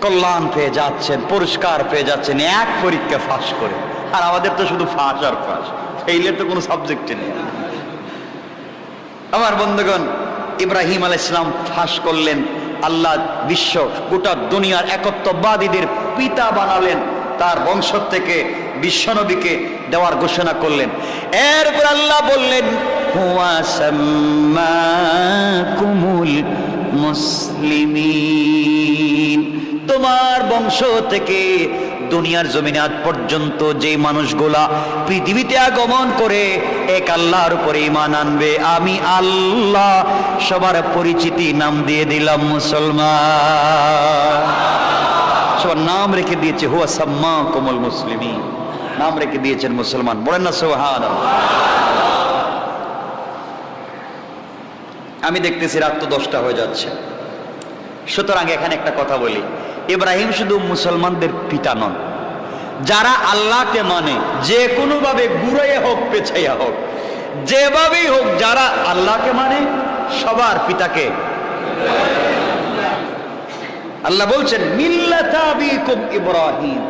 কল্যাণ পেয়ে যাচ্ছেন, পুরস্কার পেয়ে যাচ্ছেন এক পরীক্ষা ফাঁস করে। আর আমাদের তো শুধু ফাঁস আর ফাঁস, ফেইলের তো কোনো সাবজেক্টই নেই। আমার বন্ধুগণ, ইব্রাহিম আলাইহিস সালাম ফাঁস করলেন, আল্লাহ বিশ্ব গোটা দুনিয়ার একত্ববাদীদের পিতা বানালেন, তার বংশ থেকে বিশ্বনবীকে দেওয়ার ঘোষণা করলেন। এরপর আল্লাহ বললেন, হুয়া সাম্মাকুমুল মুসলিমিন, তোমার বংশ থেকে দুনিয়ার জমিনে আজ পর্যন্ত যে মানুষগুলা পৃথিবীতে আগমন করে এক আল্লাহর উপরে ঈমান আনবে, আমি আল্লাহ সবার পরিচিতি নাম দিয়ে দিলাম মুসলমান। সবার নাম রেখে দিয়েছে হুয়া সাম্মাকুমুল মুসলিমিন, নাম রেখে দিয়েছেন মুসলমান। বলেন না সুবহানাল্লাহ। আমি দেখতেছি রাত তো 10টা হয়ে যাচ্ছে, সুতরাং এখানে একটা কথা বলি, ইব্রাহিম শুধু মুসলমানদের পিতা নন, যারা আল্লাহকে মানে, যে কোনো ভাবে ঘুরাইয়া হোক পেছাইয়া হোক, যেভাবেই হোক, যারা আল্লাহকে মানে সবার পিতাকে আল্লাহ বলছেন মিল্লাতা আবিকুম ইব্রাহিম,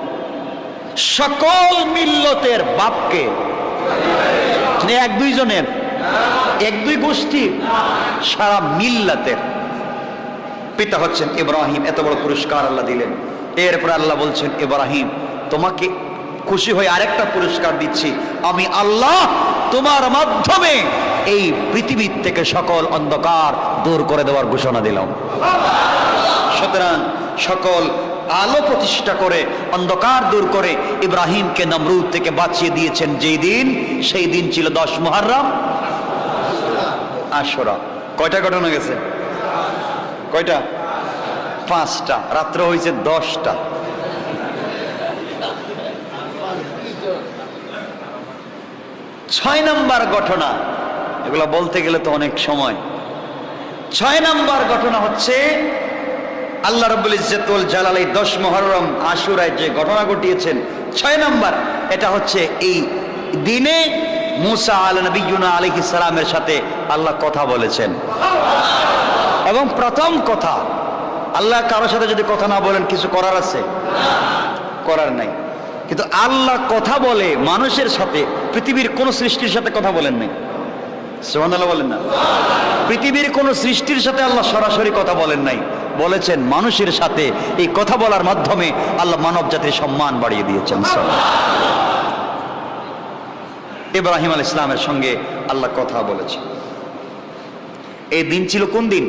সকল মিল্লতের বাপকে, এক দুইজনের, এক দুই গোষ্ঠী, সারা মিল্লাতের পিতা হচ্ছেন ইব্রাহিম। এত বড় পুরস্কার আল্লাহ দিলেন। এরপর আল্লাহ বলছেন, ইব্রাহিম তোমাকে খুশি হয়ে আরেকটা পুরস্কার দিচ্ছি, আমি আল্লাহ তোমার মাধ্যমে এই পৃথিবীর থেকে সকল অন্ধকার দূর করে দেওয়ার ঘোষণা দিলাম। সুতরাং সকল আলো প্রতিষ্ঠা করে, অন্ধকার দূর করে ইব্রাহিমকে নমরুদ থেকে বাঁচিয়ে দিয়েছেন যেই দিন, সেই দিন ছিল 10 মুহররম আশুরা। কয়টা ঘটনা গেছে? কয়টা? 5টা। রাত্র হয়েছে 10টা। ছয় নম্বর ঘটনা, এগুলো বলতে গেলে তো অনেক সময়। 6 নম্বর ঘটনা হচ্ছে আল্লাহ রাব্বুল ইজ্জত ওয়াল জালাল এই 10 মুহররম আশুরায় যে ঘটনা ঘটিয়েছেন। 6 নম্বর, এটা হচ্ছে এই দিনে মুসা আলাইহিস সালামের সাথে আল্লাহ কথা বলেছেন। এবং প্রথম কথা, আল্লাহ কারোর সাথে যদি কথা না বলেন কিছু করার আছে? করার নাই। কিন্তু আল্লাহ কথা বলে মানুষের সাথে, পৃথিবীর কোন সৃষ্টির সাথে কথা বলেন নাই। সুবহানাল্লাহ বলেন না? পৃথিবীর কোন সৃষ্টির সাথে আল্লাহ সরাসরি কথা বলেন নাই, বলেছেন মানুষের সাথে। এই কথা বলার মাধ্যমে আল্লাহ মানব জাতির সম্মান বাড়িয়ে দিয়েছেন। ইব্রাহিম আলাইহিস সালামের সঙ্গে আল্লাহ কথা বলেছেন। এই দিন ছিল কোন দিন?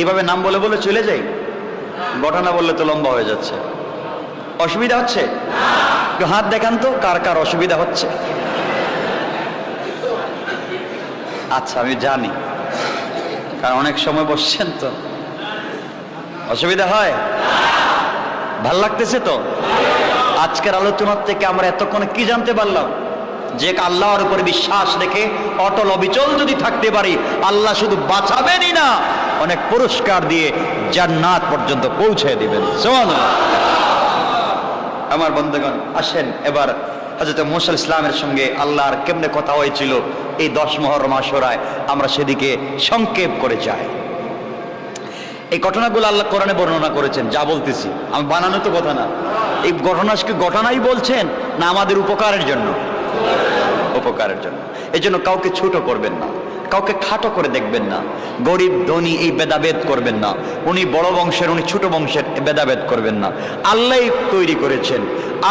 এভাবে নাম বলে বলে চলে যাই, ঘটনা বললে তো লম্বা হয়ে যাচ্ছে। অসুবিধা হচ্ছে? একটু হাত দেখান তো কার কার অসুবিধা হচ্ছে। আচ্ছা, আমি জানি, কারণ অনেক সময় বসছেন তো অসুবিধা হয়। ভাল লাগতেছে তো? আজকের আলোচনার থেকে আমরা এতক্ষণে কি জানতে পারলাম? যে আল্লাহর উপরে বিশ্বাস রেখে অটল অবিচল যদি থাকতে পারি, আল্লাহ শুধু বাঁচাবেনই না, অনেক পুরস্কার দিয়ে জান্নাত পর্যন্ত পৌঁছে দিবেন। সুবহানাল্লাহ। আমার বন্ধুগণ, আসেন এবার হযরত মুসা আলাইহিস সালামের সঙ্গে আল্লাহর কেমনে কথা হয়েছিল এই 10 মুহররম আশুরায়, আমরা সেদিকে সংক্ষেপ করে যাই। এই ঘটনাগুলো আল্লাহ কোরআনে বর্ণনা করেছেন। যা বলতেছি আমি বানানো তো কথা না, এই ঘটনাই বলছেন না আমাদের উপকারের জন্য? উপকারের জন্য। এই জন্য কাউকে ছোট করবেন না, কাউকে খাটো করে দেখবেন না, গরিব ধনী এই ভেদাভেদ করবেন না, উনি বড় বংশের উনি ছোট বংশের ভেদাভেদ করবেন না। আল্লাহই তৈরি করেছেন,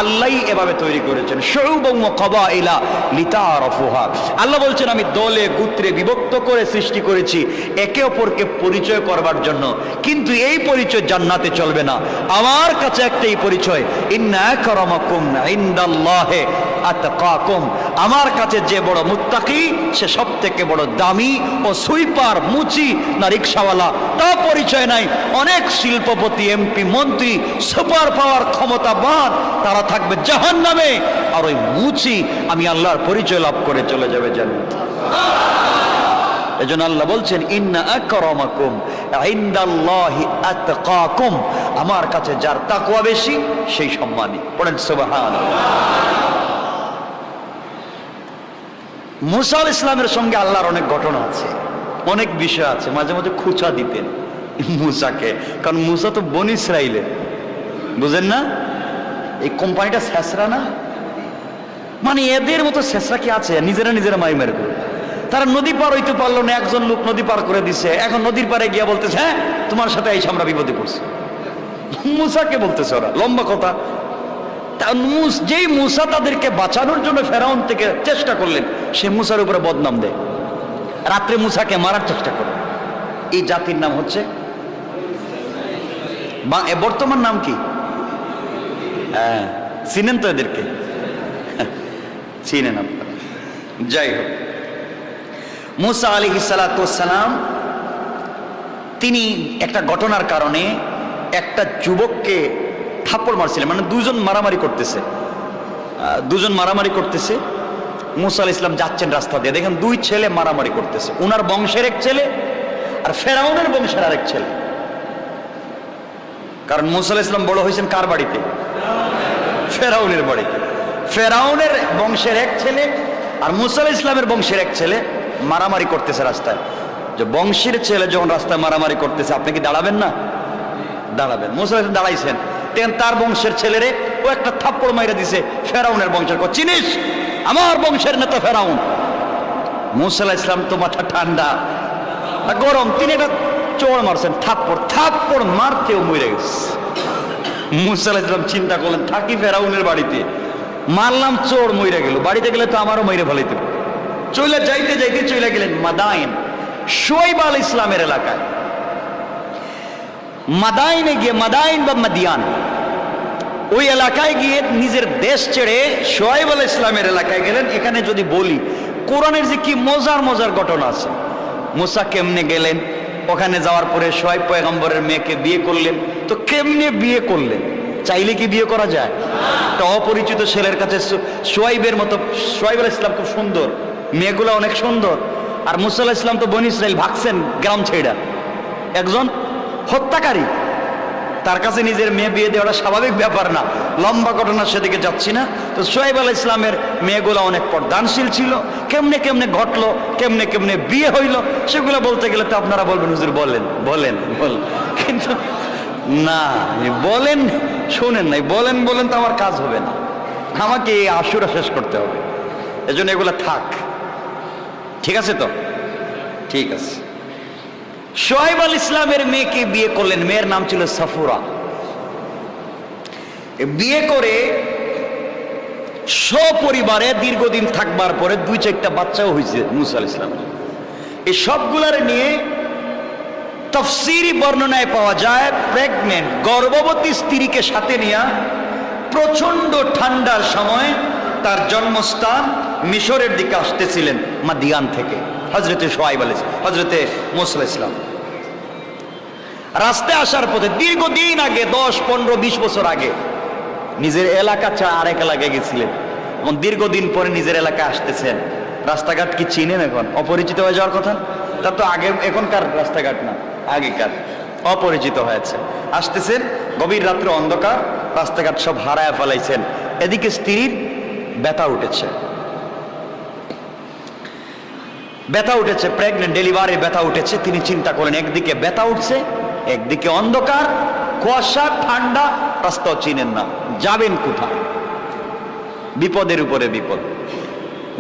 আল্লাহই এভাবে তৈরি করেছেন। শুউবান ওয়া ক্বাবাইলা লিতাআরাফুহা। আল্লাহ বলছেন আমি দলে গোত্রে বিভক্ত করে সৃষ্টি করেছি একে অপরকে পরিচয় করবার জন্য, কিন্তু এই পরিচয় জান্নাতে চলবে না। আমার কাছে একটাই পরিচয়, ইন্না আকরামাকুম ইনদাল্লাহি আতকাকুম। আমার কাছে যে বড় মুত্তাকি সে সবথেকে বড় দামি ও সুইপার মুচি না রিকশাওয়ালা তা পরিচয় নাই। অনেক শিল্পপতি এমপি মন্ত্রী সুপার পাওয়ার ক্ষমতাবান তারা থাকবে জাহান্নামে, আর ওই মুচি আমি আল্লাহর পরিচয় লাভ করে চলে যাবে জান্নাতে। এজন্য আল্লাহ বলছেন ইন্না আকরামাকুম ইনদাল্লাহি আতকাকুম। আমার কাছে যার তাকওয়া বেশি সেই সম্মানী। পড়েন সুবহানাল্লাহ। মুসা আলাইহিস সালামের সঙ্গে আল্লাহর অনেক ঘটনা আছে, অনেক বিষয় আছে। মাঝে মাঝে খুঁচা দিতেন মুসাকে, কারণ মুসা তো বনি ইসরাইলের, বুঝেন না? এই কোম্পানিটা শেষরা না, মানে এদের মতো শেষরা কি আছে? নিজেরা মারি করে তারা নদী পার হইতে পারলো না, একজন লোক নদী পার করে দিছে, এখন নদীর পারে গিয়া বলতেছে হ্যাঁ তোমার সাথে এই আমরা বিপদে পড়ছি। মুসাকে বলতেছে ওরা, লম্বা কথা। যেই মুসা তাদেরকে বাঁচানোর জন্য ফেরাউন থেকে চেষ্টা করলেন, সে মুসার উপরে বদনাম দেয়, রাত্রে মুসাকে মারার চেষ্টা করে। এই জাতির নাম হচ্ছে, বর্তমান নাম কি? হ্যাঁ, চিনেন তো এদেরকে? চিনেন আপনারা। যাই হোক, মুসা আলাইহিস সালাতু ওয়াস সালাম তিনি একটা ঘটনার কারণে একটা যুবককে থাপ্পড় মারছিলেন, মানে দুজন মারামারি করতেছে। মুসা আলাইহিস সালাম যাচ্ছেন রাস্তা দিয়ে, দেখেন দুই ছেলে মারামারি করতেছে, উনার বংশের এক ছেলে আর ফেরাউনের বংশের আরেক ছেলে। কারণ মুসা আলাইহিস সালাম বড় হয়েছেন কার বাড়িতে? ফেরাউনের বাড়িতে। ফেরাউনের বংশের এক ছেলে আর মুসা আলাইহিস সালামের বংশের এক ছেলে মারামারি করতেছে রাস্তায়। যে বংশের ছেলে যখন রাস্তায় মারামারি করতেছে, আপনি কি দাঁড়াবেন না? দাঁড়াবেন। মুসা আলাইহিস সালাম দাঁড়াইছেন, তার বংশের ছেলেরে ও একটা থাপ্পড় মাইরা দিছে ফেরাউনের বংশের। চিনিস আমার বংশের নেতা ফেরাউন? মুসা আলাইহিস সালাম তো মাথা ঠান্ডা গরম, তিনি একটা চোর মারছেন, থাপ্পড় মারতেও মরে গেছে। মুসা আলাইহিস সালাম চিন্তা করলেন থাকি ফেরাউনের বাড়িতে, মারলাম চোর মরে গেল, বাড়িতে গেলে তো আমারও মরে ফেলাইতে। চলে গেলেন মাদাইন, শুআইব আলাইহিস সালামের এলাকায়। মাদাইনে গিয়ে, মাদাইন বা মাদিয়ান, ওই এলাকায় গিয়ে নিজের দেশ ছেড়ে শুআইব আলাইহিস সালামের এলাকায় গেলেন। এখানে যদি বলি কোরআনের যে কি মজার ঘটনা আছে। মুসা কেমনে গেলেন, ওখানে যাওয়ার পরে শুআইব পয়গম্বরের মেয়েকে বিয়ে করলেন। তো কেমনে বিয়ে করলেন? চাইলে কি বিয়ে করা যায়? একটা অপরিচিত ছেলের কাছে শুআইবের মতো, শুআইব আলাইহিস সালাম খুব সুন্দর, মেয়েগুলো অনেক সুন্দর, আর মুসা আলাইহিস সালাম তো বনি ইসরাইল, ভাগছেন গ্রাম ছেড়া, একজন হত্যাকারী, তার কাছে নিজের মেয়ে বিয়ে দেওয়াটা স্বাভাবিক ব্যাপার না। লম্বা ঘটনা, সেদিকে যাচ্ছি না। তো শুআইব আলাইহিস সালামের মেয়েগুলো অনেক পর্দানশীল ছিল। কেমনে ঘটলো, কেমনে বিয়ে হইল, সেগুলো বলতে গেলে তো আপনারা বলবেন হুজুর বলেন, কিন্তু না, বলেন শোনেন নাই, বলেন তো আমার কাজ হবে না, আমাকে এই আশুরা শেষ করতে হবে। এজন্য এগুলো থাক, ঠিক আছে তো? ঠিক আছে। শোয়েব আল ইসলামের মেয়েকে বিয়ে করলেন, মেয়ের নাম ছিল সাফুরা। বিয়ে করে সপরিবারে দীর্ঘদিন থাকবার পরে 2-4টা বাচ্চাও হয়েছে মুসা আলাইহিস সালাম। এই সবগুলার নিয়ে তাফসীরি বর্ণনায় পাওয়া যায় প্রেগনেন্ট গর্ভবতী স্ত্রীকে সাথে নিয়ে প্রচন্ড ঠান্ডার সময় তার জন্মস্থান মিশরের দিকে আসতেছিলেন মাদিয়ান থেকে হযরতে শোয়েব আলাইহিস হযরতে মুসা আলাইহিস সালাম। রাস্তায় আসার পথে দীর্ঘদিন আগে 10, 15, 20 বছর আগে নিজের এলাকা ছাড়া আরেক এলাকায় গেছিলেন, এবং দীর্ঘদিন পরে নিজের এলাকায় আসতেছেন। রাস্তাঘাট কি চিনেন? এখন অপরিচিত হয়ে যাওয়ার কথা। তা তো আগে, এখনকার রাস্তাঘাট না, আগেকার, অপরিচিত হয়েছে। আসতেছেন, গভীর রাত্রে অন্ধকার, রাস্তাঘাট সব হারায় ফেলাইছেন। এদিকে স্ত্রীর ব্যথা উঠেছে, প্রেগনেন্ট, ডেলিভারির ব্যথা উঠেছে। তিনি চিন্তা করেন, একদিকে ব্যথা উঠছে, একদিকে অন্ধকার, কুয়াশা, ঠান্ডা, রাস্তাও চিনেন না, যাবেন কোথায়? বিপদের উপরে বিপদ।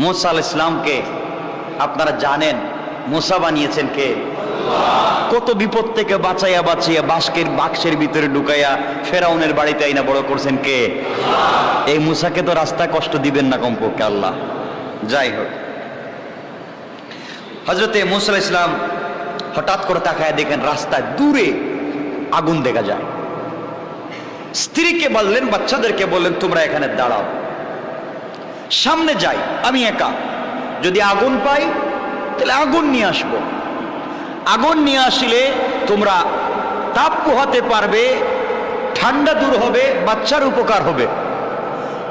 মুসা আলাইহিস সালামকে আপনারা জানেন মুসা বানিয়েছেন কে? কত বিপদ থেকে বাঁচাইয়া বাক্সের ভিতরে ঢুকাইয়া ফেরাউনের বাড়িতে আইনা বড় করছেন কে? এই মুসাকে তো রাস্তায় কষ্ট দিবেন না কমপক্ষে আল্লাহ। যাই হোক, হযরতে মুসা আলাইহিস সালাম হঠাৎ করে তাকায় দেখেন রাস্তায় দূরে আগুন দেখা যায়। স্ত্রীকে বললেন, বাচ্চাদেরকে বললেন, তোমরা এখানে দাঁড়াও, সামনে যাই, আমি একা, যদি আগুন পাই তাহলে আগুন নিয়ে আসবো। আগুন নিয়ে আসলে তোমরা তাপ পোহাতে পারবে, ঠান্ডা দূর হবে, বাচ্চার উপকার হবে।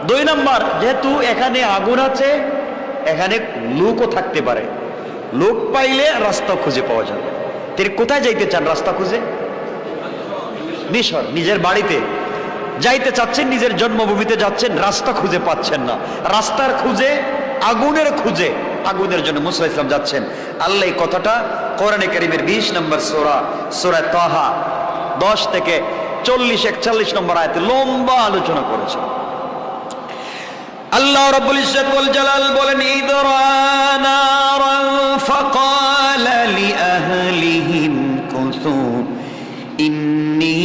2 নম্বর, যেহেতু এখানে আগুন আছে, এখানে লোকও থাকতে পারে, লোক পাইলে রাস্তা খুঁজে পাওয়া যাবে। তিনি কোথায় যাইতে চান রাস্তা খুঁজে? মিশর, নিজের বাড়িতে যাইতে চাচ্ছেন, নিজের জন্মভূমিতে যাচ্ছেন, রাস্তা খুঁজে পাচ্ছেন না। রাস্তার খুঁজে, আগুনের খুঁজে, আগুনের জন্য মুসা আলাইহিস সালাম যাচ্ছেন। আল্লাহ এই কথাটা কোরআনে কারীমের 20 নম্বর সূরা তাহা 10 থেকে 40-41 নম্বর আয়াতে লম্বা আলোচনা করেছেন। আল্লাহ রাব্বুল ইজ্জত ওয়াল জালাল বলেন, ইদরানারান ফাকালা লিআহলিহিম কুসু ইন্নী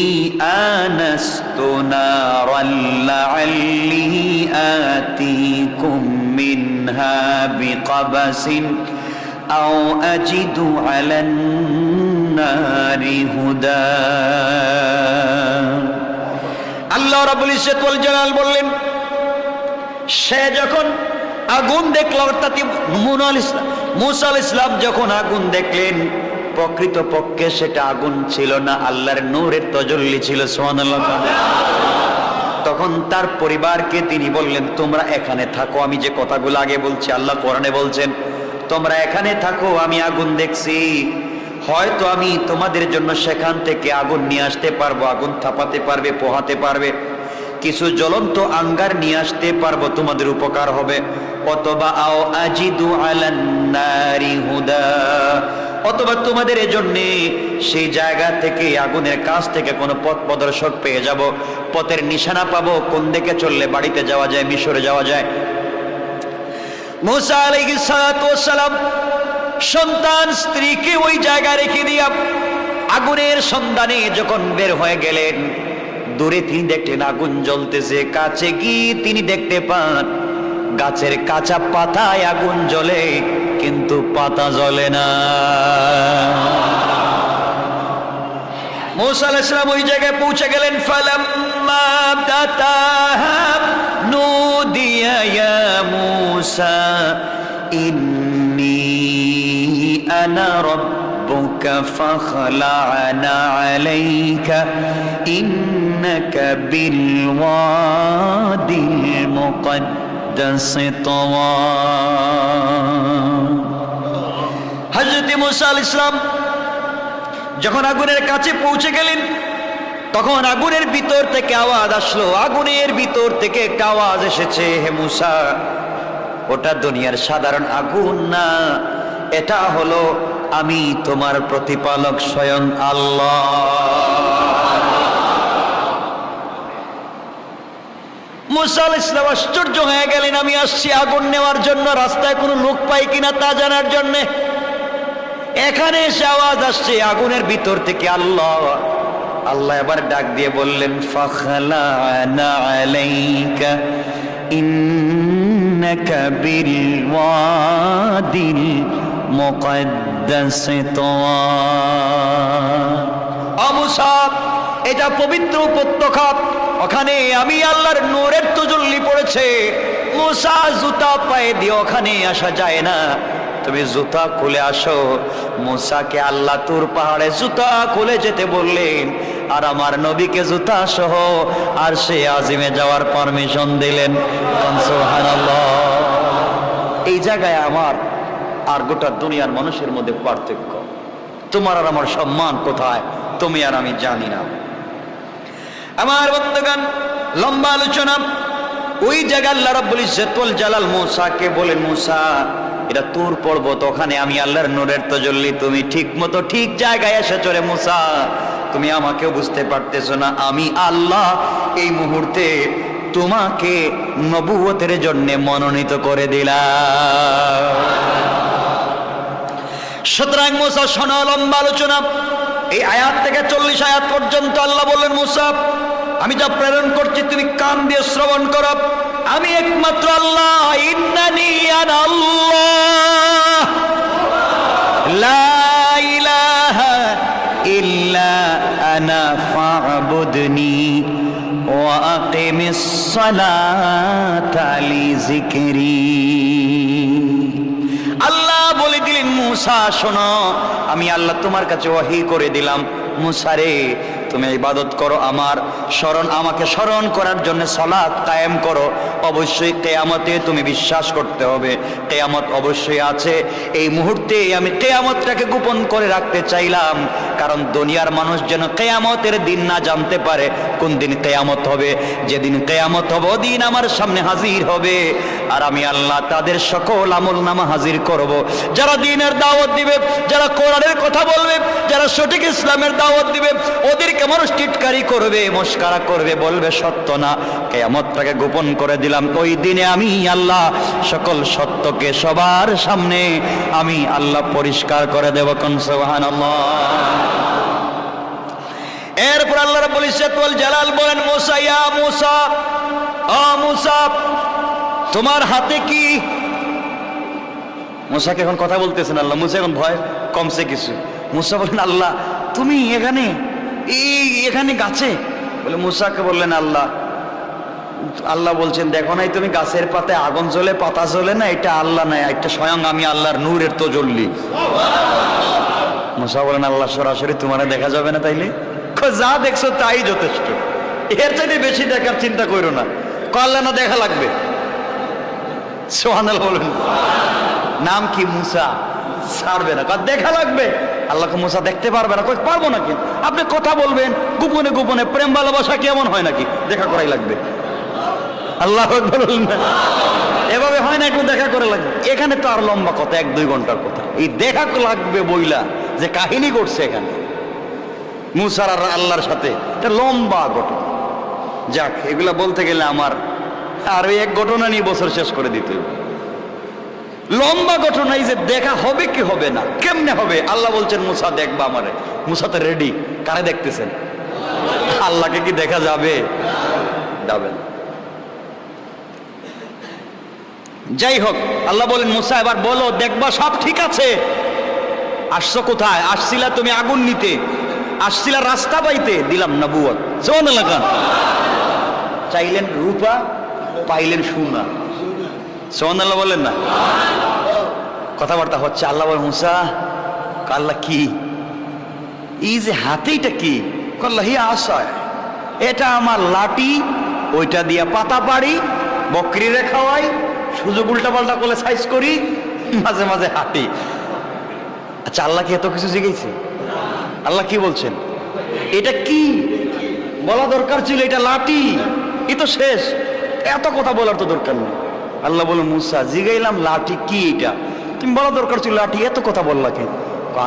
আনাস্তু নারান লাআল্লি আতিকুম মিনহা বিকাবাসিন আও আজিদু আলান নারি হুদা। আল্লাহ রাব্বুল ইজ্জত ওয়াল জালাল বললেন, সে যখন আগুন দেখল, অর্থাৎ মুসা আলাইহিস সালাম যখন আগুন দেখলেন, প্রকৃতপক্ষে সেটা আগুন ছিল না, আল্লাহর নূরের তাজাল্লি ছিল। সুবহানাল্লাহ। তখন তার পরিবারকে তিনি বললেন, তোমরা এখানে থাকো, আমি যে কথাগুলো আগে বলছি, আল্লাহ কোরআনে বলছেন, তোমরা এখানে থাকো, আমি আগুন দেখছি, হয়তো আমি তোমাদের জন্য সেখান থেকে আগুন নিয়ে আসতে পারবো, আগুন থাপাতে পারবে, পোহাতে পারবে, কিছু জ্বলন্ত আঙ্গার নিয়ে আসতে পারবো, তোমাদের উপকার হবে। অথবা আও আজিদু আলান নারি হুদা, অথবা তোমাদের জন্য সেই জায়গা থেকে, আগুনের কাছ থেকে কোনো পথ প্রদর্শক পেয়ে যাব, পথের নিশানা পাবো, কোন দিকে চললে বাড়িতে যাওয়া যায়, মিশরে যাওয়া যায়। মুসা আলাইহিস সালাতু ওয়াস সালাম সন্তান স্ত্রীকে ওই জায়গায় রেখে দিয়া আগুনের সন্ধানে যখন বের হয়ে গেলেন, দূরে তিনি দেখলেন আগুন জ্বলতেছে। কাছে গিয়ে তিনি দেখতে পান গাছের কাঁচা পাতায় আগুন জ্বলে, কিন্তু পাতা জ্বলে না। মুসা আলাইহিস সালাম ওই জায়গায় পৌঁছে গেলেন। ফালাম্মা তাতাহা নুদিয়া ইয়া মুসা ইন্নী আনা রাব্বুকা ফাখলা'না আলাইকা ইন্নাকা বিল ওয়াদিল মুকদ্দাসি তাওয়া। হযরত মুসা আলাইহিস সালাম যখন আগুনের কাছে পৌঁছে গেলেন, তখন আগুনের ভিতর থেকে আওয়াজ আসলো, আগুনের ভিতর থেকে একটা আওয়াজ এসেছে, হে মুসা, ওটা দুনিয়ার সাধারণ আগুন না, এটা হলো আমি তোমার প্রতিপালক স্বয়ং আল্লাহ। মুসা আলাইহিস সালাম আশ্চর্য হয়ে গেলেন, আমি আসছি আগুন নেওয়ার জন্য, রাস্তায় কোনো লোক পাই কিনা তা জানার জন্য। এখানে এসে আওয়াজ আসছে আগুনের ভিতর থেকে। আল্লাহ আল্লাহ এবার ডাক দিয়ে বললেন, ফাখলানা আলাইকা ইন্নাকা বিল ওয়াদিল মুকদ্দাস তুওয়া। ও মুসা, এটা পবিত্র উপত্যকা, ওখানে আমি আল্লাহর নূরের তাজাল্লি পড়েছে। মুসা জুতা পায়ে দিয়ে ওখানে আসা যায় না, তুমি জুতা খুলে আসো। মুসাকে আল্লাহ তুর পাহাড়ে জুতা খুলে যেতে বললেন, আর আমার নবীকে জুতা সহ আর সে আজিমে যাওয়ার পারমিশন দিলেন। সুবহানাল্লাহ। এই জায়গায় আমার আর গোটা দুনিয়ার মানুষের মধ্যে পার্থক্য। তোমার আর আমার সম্মান কোথায় তুমি আর আমি জানি না। আমার বন্ধুগণ, লম্বা আলোচনা। ওই জায়গায় আল্লাহ রাব্বুল ইজ্জত ওয়াল জালাল মুসাকে বলেন, মুসা এটা তুর পর্বত, ওখানে আমি আল্লাহর নূরের তাজাল্লি, তুমি ঠিক মতো ঠিক জায়গায় এসেছো রে মুসা। তুমি আমাকেও বুঝতে পারতেছো না, আমি আল্লাহ এই মুহূর্তে তোমাকে নবুয়তের জন্য মনোনীত করে দিলাম। সুতরাং মুসা শোনো, লম্বা আলোচনা। এই আয়াত থেকে 40 আয়াত পর্যন্ত আল্লাহ বললেন, মুসা আমি যা প্রেরণ করছি তুমি কান দিয়ে শ্রবণ করো। আমি একমাত্র আল্লাহ, ইন্নানি আনা আল্লাহ লা ইলাহা ইল্লা আনা ফা'বুদনি ওয়া আকিমিস সালাতা লিযিকরি। আল্লাহ বলে দিলেন, মুসা শোনো, আমি আল্লাহ তোমার কাছে ওহী করে দিলাম, মুসা রে তুমি ইবাদত করো, আমার স্মরণ, আমাকে স্মরণ করার জন্য সালাত কায়েম করো। অবশ্যই কিয়ামতে তুমি বিশ্বাস করতে হবে, কিয়ামত অবশ্যই আছে। এই মুহূর্তে আমি কিয়ামতটাকে গোপন করে রাখতে চাইলাম, কারণ দুনিয়ার মানুষ যেন কিয়ামতের দিন না জানতে পারে। কোন দিন কিয়ামত হবে? যেদিন কিয়ামত হবে ওদিন আমার সামনে হাজির হবে, আর আমি আল্লাহ তাদের সকল আমলনামা হাজির করব। যারা দ্বীনের দাওয়াত দিবে, যারা কোরআনের কথা বলবে, যারা সঠিক ইসলামের দাওয়াত দিবে, ওদেরকে মানুষ টিটকারি করবে, মস্কারা করবে, বলবে সত্য না। কিয়ামতটাকে গোপন করে দিলাম। ওই দিনে আমি আল্লাহ সকল সত্যকে সবার সামনে আমি আল্লাহ পরিষ্কার করে দেব। কোন সুবহানাল্লাহ। এরপর আল্লাহ রাব্বুল ইজ্জত ওয়াল জালাল বলেন, মুসা ইয়া মুসা, ও মুসা তোমার হাতে কি? মুসাকে এখন কথা বলতেছেন আল্লাহ, মুসা এখন ভয় কমছে কিছু। মুসা বলেন, আল্লাহ তুমি এখানে এখানে গাছে? বলে মুসাকে বললেন, আল্লাহ বলছেন, দেখো নাই তুমি গাছের পাতায় আগুন জ্বলে, পাতা জ্বলে না? এটা আল্লাহ নাই, এটা স্বয়ং আমি আল্লাহর নূরের তাজাল্লি। মুসা বলেন, আল্লাহ সরাসরি তোমারে দেখা যাবে না? তাইলে যা দেখছো তাই যথেষ্ট, এর চাইতে বেশি দেখার চিন্তা করো না। আল্লাহ না দেখা লাগবে। সুবহানাল্লাহ বলেন। নাম কি? মুসা। ছাড়বে না, দেখা লাগবে। আল্লাহকে মুসা দেখতে পারবে না? পারবো না। কিন্তু আপনি কথা বলবেন গোপনে গোপনে, প্রেম ভালোবাসা কেমন হয় নাকি? দেখা করাই লাগবে। আল্লাহ বলুন না, এভাবে হয় না, একটু দেখা করে লাগবে। এখানে তো আর লম্বা কথা, 1-2 ঘন্টার কথা। এই দেখা লাগবে বইলা যে কাহিনী করছে এখানে মুসার আর আল্লাহর সাথে, এটা লম্বা ঘটনা। যাক, এগুলা বলতে গেলে আমার আর ওই এক ঘটনা নিয়ে বছর শেষ করে দিতে লম্বা ঘটনা। এই যে দেখা হবে কি হবে না, কেমনে হবে? আল্লাহ বলছেন, মুসা দেখবা আমারে। মুসা তো রেডি। কারে দেখতেছেন? আল্লাহকে কি দেখা যাবে? যাবে না। যাই হোক, আল্লাহ বলেন, মুসা এবার বলো, দেখবা সব ঠিক আছে। আসছো কোথায়? আসছিলা তুমি আগুন নিতে, আসছিলা রাস্তা পাইতে, দিলাম নবুয়ত। সুবহানাল্লাহ। চাইলেন রূপা, পাইলেন সোনা। সুবহানাল্লাহ বলেন না? কথাবার্তা হচ্ছে। আল্লাহ বলেন, মুসা, আল্লাহ কি এই যে হাতেটা কি? আল্লাহ হি আসায়, এটা আমার লাঠি, ওইটা দিয়া পাতা পাড়ি, বকরিরে খাওয়াই, সুযোগ উল্টা পাল্টা করলে সাইজ করি, মাঝে মাঝে হাঁটি। আচ্ছা, আল্লাহ কি এত কিছু জিজ্ঞেস? আল্লাহ কি বলছেন? এটা কি বলা দরকার ছিল? এটা লাঠি, এ তো শেষ, এত কথা বলার তো দরকার নেই। আল্লাহ বলে, মুসা জিগাইলাম লাঠি কি এটা, তুমি বলা দরকার ছিল লাঠি, এত কথা বললা কি?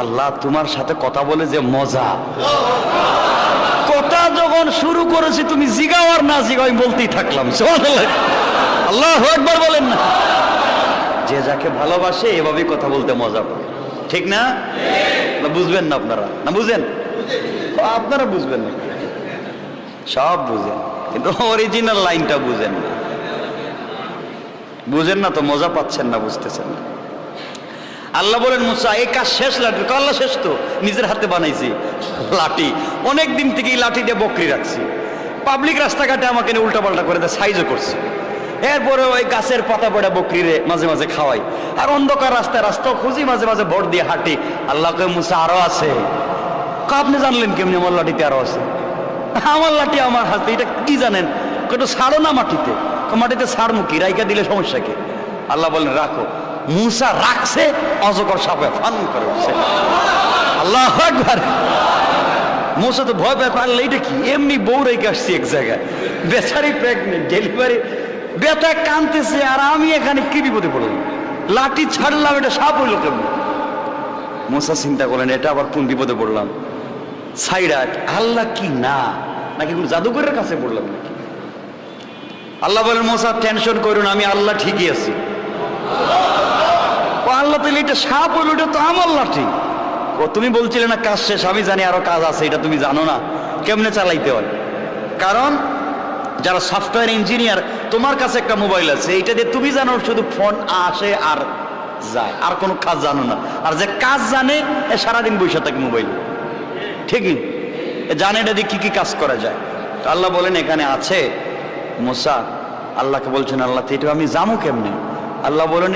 আল্লাহ তোমার সাথে কথা বলে যে মজা, কথা যখন শুরু করেছি তুমি জিগাও আর না জিগাও, আমি বলতেই থাকলাম। সুবহানাল্লাহ, আল্লাহু আকবার বলেন না। যে যাকে ভালোবাসে এভাবেই কথা বলতে মজা পায়, ঠিক না? না বুঝবেন না আপনারা? না বুঝেন? আপনারা বুঝবেন না, সব বুঝেন, কিন্তু অরিজিনাল লাইনটা বুঝেন না। বুঝেন না তো মজা পাচ্ছেন না, বুঝতেছেন না। আল্লাহ বলেন মুসা এই কাজ শেষ লাঠি। আল্লাহ শেষ তো, নিজের হাতে বানাইছি লাঠি, অনেক দিন থেকে এই লাঠি দিয়ে বকরি রাখছি, পাবলিক রাস্তাঘাটে আমাকে উল্টা পাল্টা করে দেয়, সাইজও করছি। এরপরে ওই গাছের পাতা পড়া বকরিরে মাঝে মাঝে খাওয়াই, আর অন্ধকার রাস্তা খুঁজি, মাঝে মাঝে ভোট দিয়ে হাঁটি। আল্লাহকে মুসা আরো আছে। আপনি জানলেন কেমনি আমার লাঠিতে আরো আছে? আমার লাঠি আমার হাতে, এটা কি জানেন? একটু ছাড়ো না মাটিতে। মাটিতে ছাড়মু কি, রাইকা দিলে সমস্যা কি? আল্লাহ বলেন রাখো। মুসা রাখছে, অজগর সাপে ফান করে উঠছে। আল্লাহু আকবার। মুসা তো ভয় পায়, আল্লাহ এটা কি? এমনি বউ রেখে আসছি এক জায়গায়, বেচারি প্রেগনেন্ট, ডেলিভারি, ব্যথা কানতেছে, আর আমি এখানে কি বিপদে পড়লাম? লাঠি ছাড়লাম, এটা সাপ হইল কেমন? মুসা চিন্তা করলেন এটা আবার কোন বিপদে পড়লাম। সাইরাট আল্লাহ কি না, নাকি কোন জাদুঘরের কাছে পড়লাম নাকি? আল্লাহ বলেন মুসা টেনশন করুন, আমি আল্লাহ ঠিকই আছি। আল্লাহ তাহলে এটা সাপ হইল, এটা তো আমার লাঠি। ও তুমি বলছিলে না কাজ শেষ? আমি জানি আরো কাজ আছে, এটা তুমি জানো না কেমনে চালাইতে হয়। কারণ যারা সফটওয়্যার ইঞ্জিনিয়ার, তোমার কাছে একটা মোবাইল আছে, এইটা দিয়ে তুমি জানো শুধু ফোন আসে আর যায়, আর কোনো কাজ জানো না। আর যে কাজ জানে এ সারাদিন বসে থাকে মোবাইল, ঠিকই জানে এটা দিয়ে কি কি কাজ করা যায়। তো আল্লাহ বলেন এখানে আছে। মুসা আল্লাহকে বলছেন আল্লাহ তো এটা আমি জামু কেমনে? আল্লাহ বলেন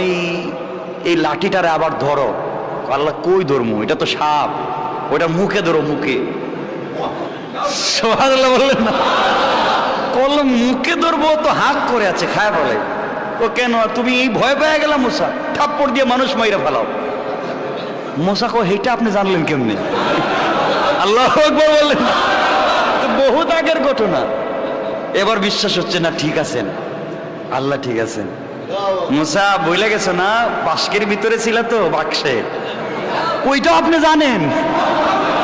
এই লাঠিটারে আবার ধরো। আল্লাহ কই ধরমু? এটা তো সাপ, ওটা মুখে ধরো, মুখে। সুবহানাল্লাহ বললেন না? কলম মুখে ধরবো তো হাত করে আছে, খায় বলে ও কেন তুমি এই ভয় পেয়ে গেলাম মুসা, থাপ্পড় দিয়ে মানুষ মাইরা ফেলাও। মুসা কো এইটা আপনি জানলেন কেমনে? আল্লাহু আকবার বললেন। বহুত আগের ঘটনা, এবার বিশ্বাস হচ্ছে না। ঠিক আছেন আল্লাহ, ঠিক আছেন। মুসা বইলে গেছে না, বাস্কের ভিতরে ছিল তো বাক্সে, ওইটা আপনি জানেন।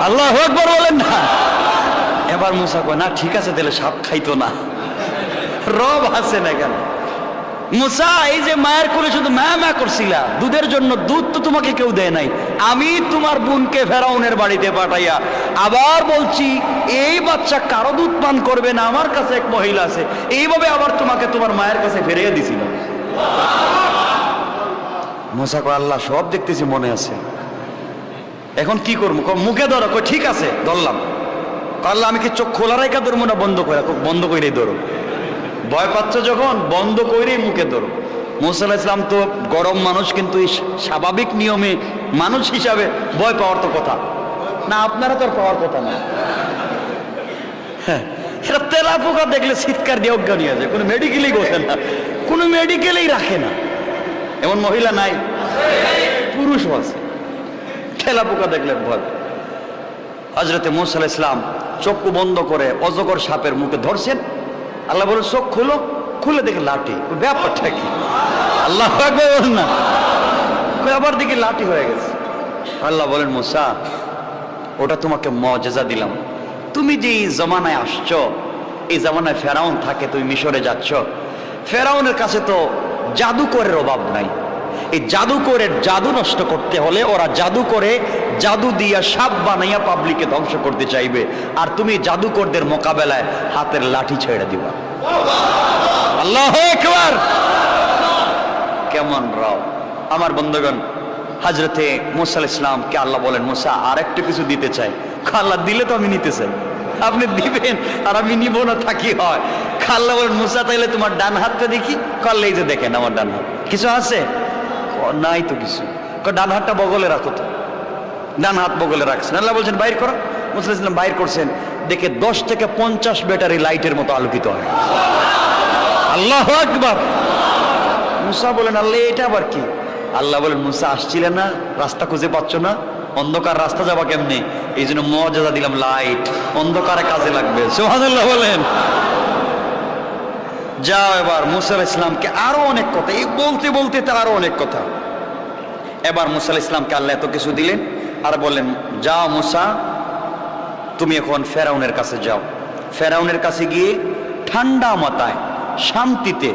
আল্লাহু আকবার বলেন না। এবার মুসা কয় না ঠিক আছে, তাহলে সাপ খাইতো না। রব আছে না কেন? মুসা এই যে মায়ের কোলে শুধু মা করছিলা, দুধের জন্য দুধ তো তোমাকে কেউ দেয় নাই, আমি তোমার বোনকে ফেরাউনের বাড়িতে পাঠাইয়া আবার বলছি এই বাচ্চা কারো দুধ পান করবে না, আমার কাছে এক মহিলা আছে, এইভাবে আবার তোমাকে তোমার মায়ের কাছে ফিরিয়ে দিছিল। মুসা কয় আল্লাহ সব দেখতেছি, মনে আছে, এখন কি করবো? মুখে ধরো। ঠিক আছে ধরলাম। আল্লাহ আমি কি চোখ খোলা রেখা ধরবো না বন্ধ করে? বন্ধ করেই ধরো। ভয় পাচ্ছ যখন বন্ধ করেই মুখে ধরো। মুসা আলাইহিস সালাম তো গরম মানুষ, কিন্তু এই স্বাভাবিক নিয়মে মানুষ হিসাবে ভয় পাওয়ার তো কথা না, আপনারা তো আর পাওয়ার কথা না। হ্যাঁ, এরা তেলা পোকা দেখলে চিৎকার দিয়ে অজ্ঞান হয়ে যায়, কোনো মেডিকেলেই বসে না, কোনো মেডিকেলেই রাখে না। এমন মহিলা নাই? পুরুষও আছে, তেলা পোকা দেখলে ভয়। হযরতে মুসা আলাইহিস সালাম চক্ষু বন্ধ করে অজগর সাপের মুখে ধরছেন। আল্লাহ বলেন চোখ খুলো, খুলে দেখে লাঠি। ব্যাপারটা কি? আল্লাহু আকবার বলেন না। আবার দেখি লাঠি হয়ে গেছে। আল্লাহ বলেন মুসা ওটা তোমাকে মুআজিজা দিলাম, তুমি যে জমানায় আসছো, এই জমানায় ফেরাউন থাকে, তুমি মিশরে যাচ্ছ, ফেরাউনের কাছে তো জাদুকরের অভাব নাই। এই জাদুকরের জাদু নষ্ট করতে হলে ওরা জাদু করে, জাদু দিয়া সাপ বানাইয়া পাবলিককে ধ্বংস করতে চাইবে, আর তুমি জাদুকরদের মোকাবেলায় হাতের লাঠি ছেড়ে দিবা। আল্লাহু আকবার। কেমন রাও আমার বন্ধুগণ। হযরতে মুসা আলাইহিস সালামকে আল্লাহ বলেন মুসা আর একটু কিছু দিতে চাই। আল্লাহ দিলে তো আমি নিতে চাই। আপনি দিবেন আর আমি নিব না, থাকি হয়। আল্লাহ বলেন মুসা তাইলে তোমার ডান হাতটা দেখি। করলে এই যে দেখেন আমার ডান হাত, কিছু আছে? নাই তো কিছু। ডান হাতটা বগলে রাখো তো। ডান হাত বগলে রাখছেন। আল্লাহ বলছেন বাইর করো। মুসা আলাইহিস সালাম বাইর করছেন, দেখে 10 থেকে 50 ব্যাটারি লাইটের মতো আলোকিত হয়। আল্লাহু আকবার। মুসা বলেন আল্লাহ এটা আবার কি? আল্লাহ বলেন মুসা আসছিলেন না, রাস্তা খুঁজে পাচ্ছ না, অন্ধকার রাস্তা যাবা কেমনে, এই জন্য মুআজিজা দিলাম লাইট, অন্ধকারে কাজে লাগবে। সুবহানাল্লাহ বলেন। যাও এবার মুসা আলাইহিস সালামকে আরো অনেক কথা, এই বলতে বলতে তো আরো অনেক কথা। এবার মুসা আলাইহিস সালামকে আল্লাহ এত কিছু দিলেন আর বললেন যাও মুসা তুমি এখন ফেরাউনের কাছে যাও, ফেরাউনের কাছে গিয়ে ঠান্ডা মাথায় শান্তিতে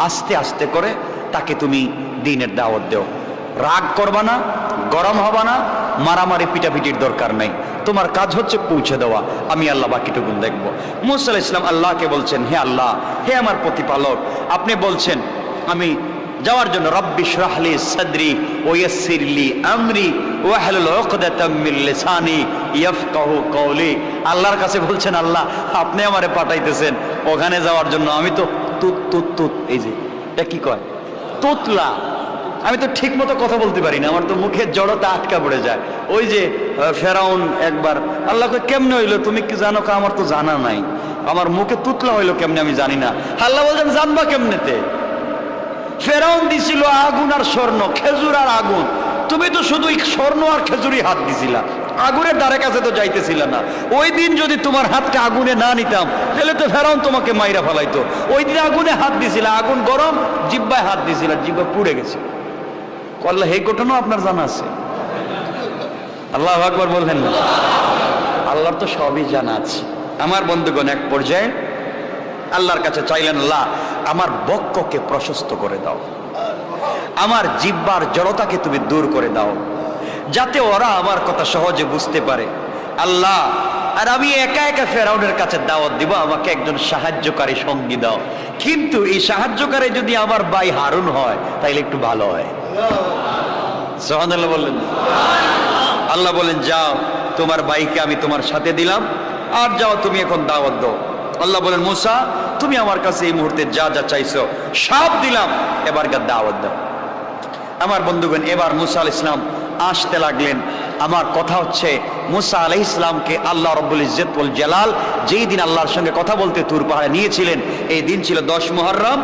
আস্তে আস্তে করে তাকে তুমি দ্বীনের দাওয়াত দাও। রাগ করবা না, গরম হবা না, মারামারি পিটাপিটির দরকার নাই। তোমার কাজ হচ্ছে পৌঁছে দেওয়া, আমি আল্লাহ বাকিটুকুন দেখব। মুসা আলাইহিস সালাম আল্লাহকে বলছেন, হে আল্লাহ, হে আমার প্রতিপালক, আপনি বলছেন আমি যাওয়ার জন্য রব্বি ইশরাহ লি সাদরি ওয়া ইয়াসসির লি আমরি ওয়াহলুল উকদাতাম মিন লিসানি ইয়াফকাহু কওলি। আল্লাহর কাছে বলছেন, আল্লাহ আপনি আমারে পাঠাইতেছেন ওখানে যাওয়ার জন্য, আমি তো তুত তুত তুত, এই যে এটা কি কয়, তোতলা, আমি তো ঠিক মতো কথা বলতে পারি না, আমার তো মুখের জড়তা আটকা পড়ে যায়। ওই যে ফেরাউন একবার আল্লাহকে কেমনে হইলো তুমি কি জানো? আমার তো জানা নাই, আমার মুখে তুতলা হইলো কেমনে আমি জানি না। আল্লাহ বলছেন জানবা কেমনেতে? ফেরাউন দিছিল আগুন আর স্বর্ণ, খেজুর আর আগুন, তুমি তো শুধু স্বর্ণ আর খেজুরি হাত দিছিলা, আগুনের দ্বারে কাছে তো যাইতেছিল না। ওই দিন যদি তোমার হাতটা আগুনে না নিতাম তাহলে তো ফেরাউন তোমাকে মাইরা ফেলাইতো। ওই দিন আগুনে হাত দিছিলা, আগুন গরম, জিব্বায় হাত দিছিলা, জিব্বা পুড়ে গেছে। আল্লাহ এই ঘটনা আপনার জানা আছে? আল্লাহু আকবার বললেন না? আল্লাহর তো সবই জানা আছে। আমার বন্ধুগণ এক পর্যায়ে আল্লাহর কাছে চাইলেন, আল্লাহ আমার বক্ষকে প্রশস্ত করে দাও, আমার জিহ্বার জড়তাকে তুমি দূর করে দাও, যাতে ওরা আমার কথা সহজে বুঝতে পারে। আল্লাহ আর আমি একা একা ফেরাউনের কাছে দাওয়াত দিব, আমাকে একজন সাহায্যকারী সঙ্গী দাও, কিন্তু এই সাহায্যকারী যদি আমার ভাই হারুন হয় তাইলে একটু ভালো হয়। সুবহানাল্লাহ বললেন। আল্লাহ বলেন, যাও তোমার ভাইকে আমি তোমার সাথে দিলাম, আর যাও তুমি এখন দাওয়াত দাও। আল্লাহ বলেন, মুসা তুমি আমার কাছে এই মুহূর্তে যা যা চাইছো সব দিলাম, এবারকার দাওয়াত দাও। আমার বন্ধুগণ এবার মুসা আলাইহিস সালাম আসতে লাগলেন। আমার কথা হচ্ছে মুসা আলাইহিস সালামকে আল্লাহ রাব্বুল ইজ্জত ওয়াল জালাল যেই দিন আল্লাহর সঙ্গে কথা বলতে তুর পাহাড়ে নিয়েছিলেন, এই দিন ছিল 10 মুহররম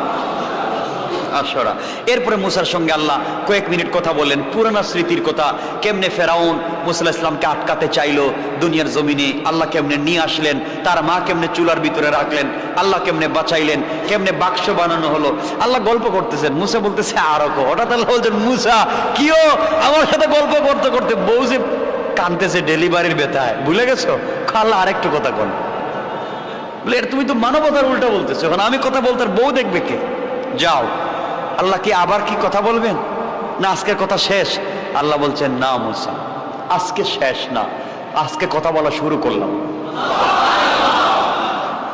আশুরা। এরপরে মুসার সঙ্গে আল্লাহ কয়েক মিনিট কথা বললেন, পুরানা স্মৃতির কথা, কেমনে ফেরাউন মুসা আলাইহিস সালামকে আটকাতে চাইলো দুনিয়ার জমিনে, আল্লাহ কেমনে নিয়ে আসলেন, তার মা কেমনে চুলার ভিতরে রাখলেন, আল্লাহ কেমনে বাঁচাইলেন, কেমনে বাক্স বানানো হলো, আল্লাহ গল্প করতেছেন। মুসা বলতেছে আরো, হঠাৎ আল্লাহ বলছেন, মুসা কিও আমার সাথে গল্প করতে করতে বউ যে কানতেছে ডেলিভারির ব্যথায়, ভুলে গেছো? আল্লাহ আরেকটু কথা বল, বলে তুমি তো মানবতার উল্টা বলতেছো, এখন আমি কথা বলতে বউ দেখবে কে? যাও। আল্লাহ কি আবার কি কথা বলবেন? না আজকের কথা শেষ? আল্লাহ বলছেন, না মুসা আজকে শেষ না, আজকে কথা বলা শুরু করলাম,